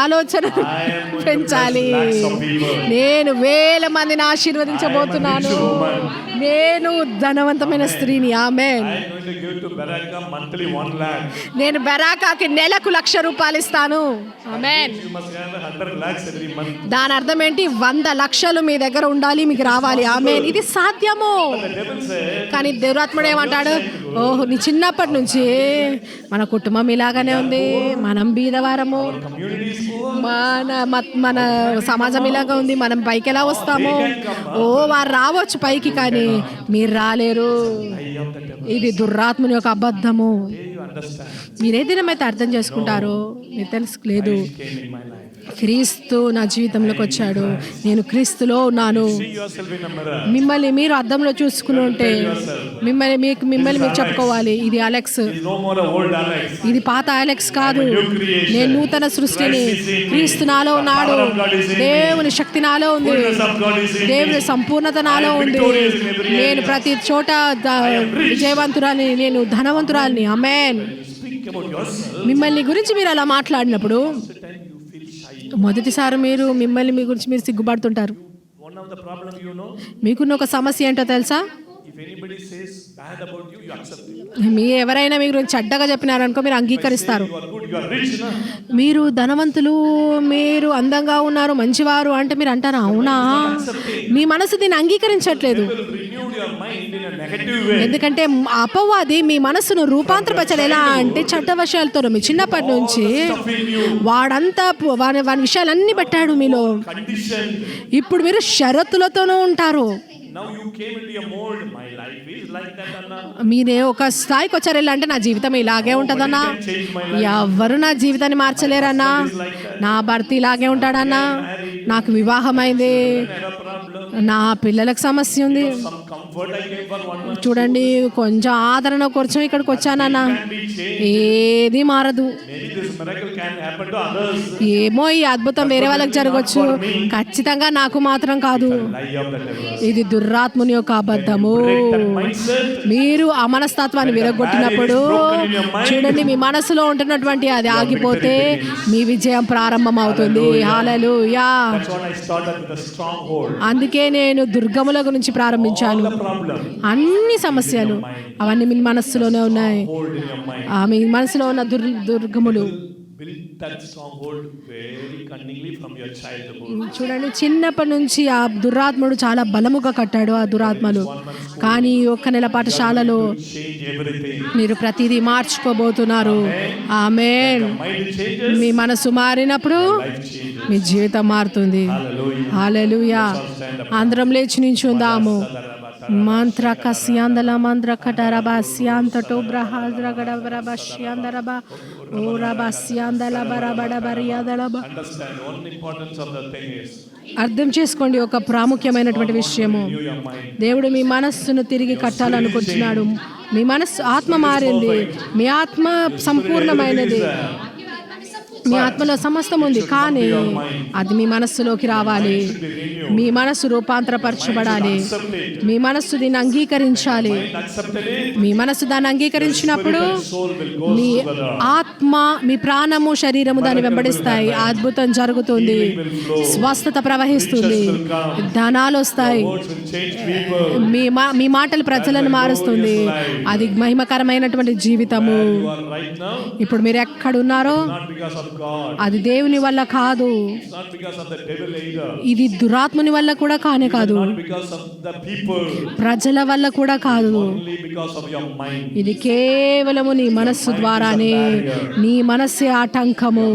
ఆలోచన I am going to పెంచాలి. bless lakhs of people. నేను 1000 మందిని ఆశీర్వదించబోతున్నాను. I am a rich woman. నేను ధనవంతమైన స్త్రీని. ఆమేన్. I am going to give to Baraka monthly 1 lakh. నేను బెరాకాకి నెలకు ₹1,00,000 ఇస్తాను. ఆమేన్. You must have 100 lakhs every month. దాని అర్థం ఏంటి? 100 లక్షలు మీ దగ్గర ఉండాలి, మీకు రావాలి. ఆమేన్. ఇది సాధ్యము. The devil said, కానీ దేవరాత్ముడు ఏమంటాడు? ఓహ్, నీ చిన్నప్పటి నుంచి మన కుటుంబం ఇలాగనే ఉంది, మనం బీదవారము, community is poor. మన సమాజం ఇలాగా ఉంది, మనం పైకి ఎలా వస్తాము? ఓ, వారు రావచ్చు పైకి, కానీ మీరు రాలేరు. I am the devil. ఇది దుర్రాత్ముని యొక్క అబద్ధము. Hey, you understand? మీరు ఏ దినమైతే అర్థం చేసుకుంటారో మీకు తెలుసుకోలేదు. He came in my life. క్రీస్తు నా జీవితంలోకి వచ్చాడు. నేను క్రీస్తులో ఉన్నాను. See yourself in a mirror. మిమ్మల్ని మీరు అద్దంలో చూసుకుని ఉంటే మిమ్మల్ని మీరు చెప్పుకోవాలి, ఇది Alex, He's no more a old Alex. ఇది పాత అలెక్స్ కాదు, నేను నూతన సృష్టిని. క్రీస్తు నాలో ఉన్నాడు, దేవుని శక్తి నాలో ఉంది, Fullness of God is in me. దేవుని సంపూర్ణత నాలో ఉంది. నేను ప్రతి చోట విజయవంతురాలి, నేను ధనవంతురాలిని. ఆమేన్. Speak about yourself. మిమ్మల్ని గురించి మీరు అలా మాట్లాడినప్పుడు The time you feel shy. మొదటిసారి మీ గురించి మీరు సిగ్గుపడుతుంటారు. One of the problem you know, మీకున్న ఒక సమస్య ఏంటో తెలుసా? if anybody says bad about you, you accept it. ఎవరైనా మీ గురించి చెడ్డగా చెప్పినారనుకో మీరు అంగీకరిస్తారు. You are good, you are rich, na? మీరు ధనవంతులు, మీరు అందంగా ఉన్నారు, మంచివారు అంటే మీరు అంటారా? అవునా? మీ మనసు దీన్ని అంగీకరించట్లేదు. You will renew your mind in a negative way. ఎందుకంటే అపవాది మీ మనసును రూపాంతరపరచాలి. ఎలా అంటే చెడ్డ విషయాలతో మీ చిన్నప్పటి నుంచి వాడంతా వాని విషయాలన్నీ పెట్టాడు మీలో. Condition. ఇప్పుడు మీరు షరతులతోనూ ఉంటారు. Now you came into a mold. My life is like that, Anna. మీరే ఒక స్థాయికి వచ్చారు. ఎలా అంటే నా జీవితం ఇలాగే ఉంటుందన్నా, ఎవ్వరు నా జీవితాన్ని మార్చలేరన్నా, నా భర్త ఇలాగే ఉంటాడన్నా, నాకు వివాహమైంది, నా పిల్లలకు సమస్య ఉంది, Some comfort I gave for 1 month. చూడండి కొంచెం ఆదరణ కోసం ఇక్కడికి వచ్చానన్నా, ఏది మారదు. Maybe this miracle can happen to others. ఏమో ఈ అద్భుతం వేరే వాళ్ళకి జరగవచ్చు, ఖచ్చితంగా నాకు మాత్రం కాదు. Lie of the devil. ఇది దుర్రాత్ముని యొక్క అబద్ధము. Break that mindset. మీరు ఆ మనస్తత్వాన్ని విరగొట్టినప్పుడు చూడండి, మీ మనసులో ఉంటున్నటువంటి అది ఆగిపోతే మీ విజయం ప్రారంభం అవుతుంది. హల్లెలూయా. That's what I started with a stronghold. అందుకే నేను దుర్గముల గురించి ప్రారంభించాను. The problem. అన్ని సమస్యలు అవన్నీ మీ మనస్సులోనే ఉన్నాయి. Hold in your mind. మీ మనసులో ఉన్న దుర్గములు. Build that stronghold very cunningly from your childhood. చూడండి, చిన్నప్పటి నుంచి ఆ దురాత్ముడు చాలా బలముగా కట్టాడు ఆ దురాత్మలు. కానీ ఒక్క నెల పాఠశాలలో Change everything. మీరు ప్రతిదీ మార్చుకోబోతున్నారు. ఆమేన్. Mind changes. మీ మనసు మారినప్పుడు Life changes. మీ జీవితం మారుతుంది. హల్లెలూయా. అందరం లేచి నించుందాము. మంత్ర కస్యాందల మంత్ర కటరబా స్యాంతటో బ్రహాద్రగడబరబ శ్యాందరబ ఓరబ స్యాందల బరబడ బరియదలబ. Understand one importance of the thing is అర్థం చేసుకోండి, ఒక ప్రాముఖ్యమైనటువంటి విషయము, దేవుడు మీ మనస్సును తిరిగి కట్టాలనుకుంటున్నాడు. మీ మనస్సు ఆత్మ మారింది, మీ ఆత్మ సంపూర్ణమైనది, మీ ఆత్మలో సమస్తం ఉంది, కానీ అది మీ మనస్సులోకి రావాలి. మీ మనస్సు రూపాంతరపరచబడాలి. మీ మనస్సు దీన్ని అంగీకరించాలి. మీ మనస్సు దాన్ని అంగీకరించినప్పుడు మీ ఆత్మ, మీ ప్రాణము, శరీరము దాన్ని వెంబడిస్తాయి. అద్భుతం జరుగుతుంది, స్వస్థత ప్రవహిస్తుంది, ధనాలు వస్తాయి. మీ మాటలు ప్రజలను మారుస్తుంది. అది మహిమకరమైనటువంటి జీవితము. ఇప్పుడు మీరు ఎక్కడున్నారో అది దేవుని వల్ల కాదు, ఇది దురాత్మని వల్ల కూడా కానే కాదు, ప్రజల వల్ల కూడా కాదు. ఇది కేవలము నీ మనస్సు ద్వారానే. నీ మనస్సే ఆటంకము,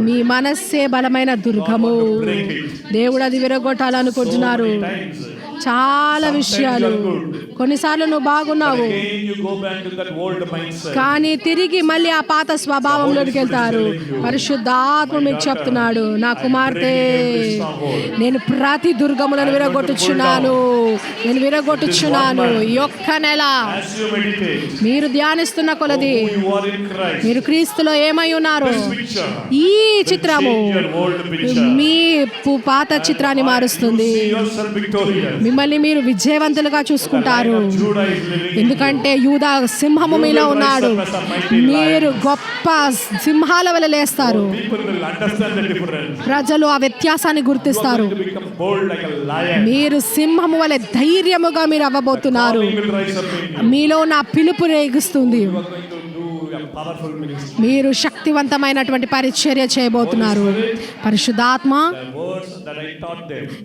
మీ మనస్సే బలమైన దుర్గము. దేవుడు అది విరగొట్టాలనుకుంటున్నారు. చాలా విషయాలు, కొన్నిసార్లు నువ్వు బాగున్నావు కానీ తిరిగి మళ్ళీ ఆ పాత స్వభావంలోకి వెళ్తారు. పరిశుద్ధాత్మ మీకు చెప్తున్నాడు, నా కుమార్తె, నేను ప్రతి దుర్గములను విరగొట్టుచున్నాను, నేను విరగొట్టుచున్నాను. ఈ ఒక్క నెల మీరు ధ్యానిస్తున్న కొలది మీరు క్రీస్తులో ఏమై ఉన్నారు, ఈ చిత్రము మీ పాత చిత్రాన్ని మారుస్తుంది. మిమ్మల్ని మీరు విజయవంతులుగా చూసుకుంటారు, ఎందుకంటే యూదా సింహము మీలో ఉన్నాడు. మీరు గొప్ప సింహాల వలె లేస్తారు. ప్రజలు ఆ వ్యత్యాసాన్ని గుర్తిస్తారు. మీరు సింహము వలె ధైర్యముగా మీరు అవ్వబోతున్నారు. మీలో నా పిలుపు రేగిస్తుంది. మీరు శక్తివంతమైనటువంటి పరిచర్య చేయబోతున్నారు. పరిశుద్ధాత్మ,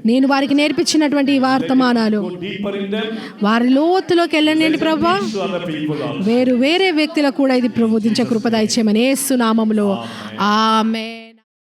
నేను వారికి నేర్పించినటువంటి ఈ వర్తమానాలు వారి లోతులోకి వెళ్ళండి ప్రభువా. వేరే వ్యక్తులకు కూడా ఇది ప్రబోధించే కృప దయచేయమని యేసు నామములో ఆమేన్.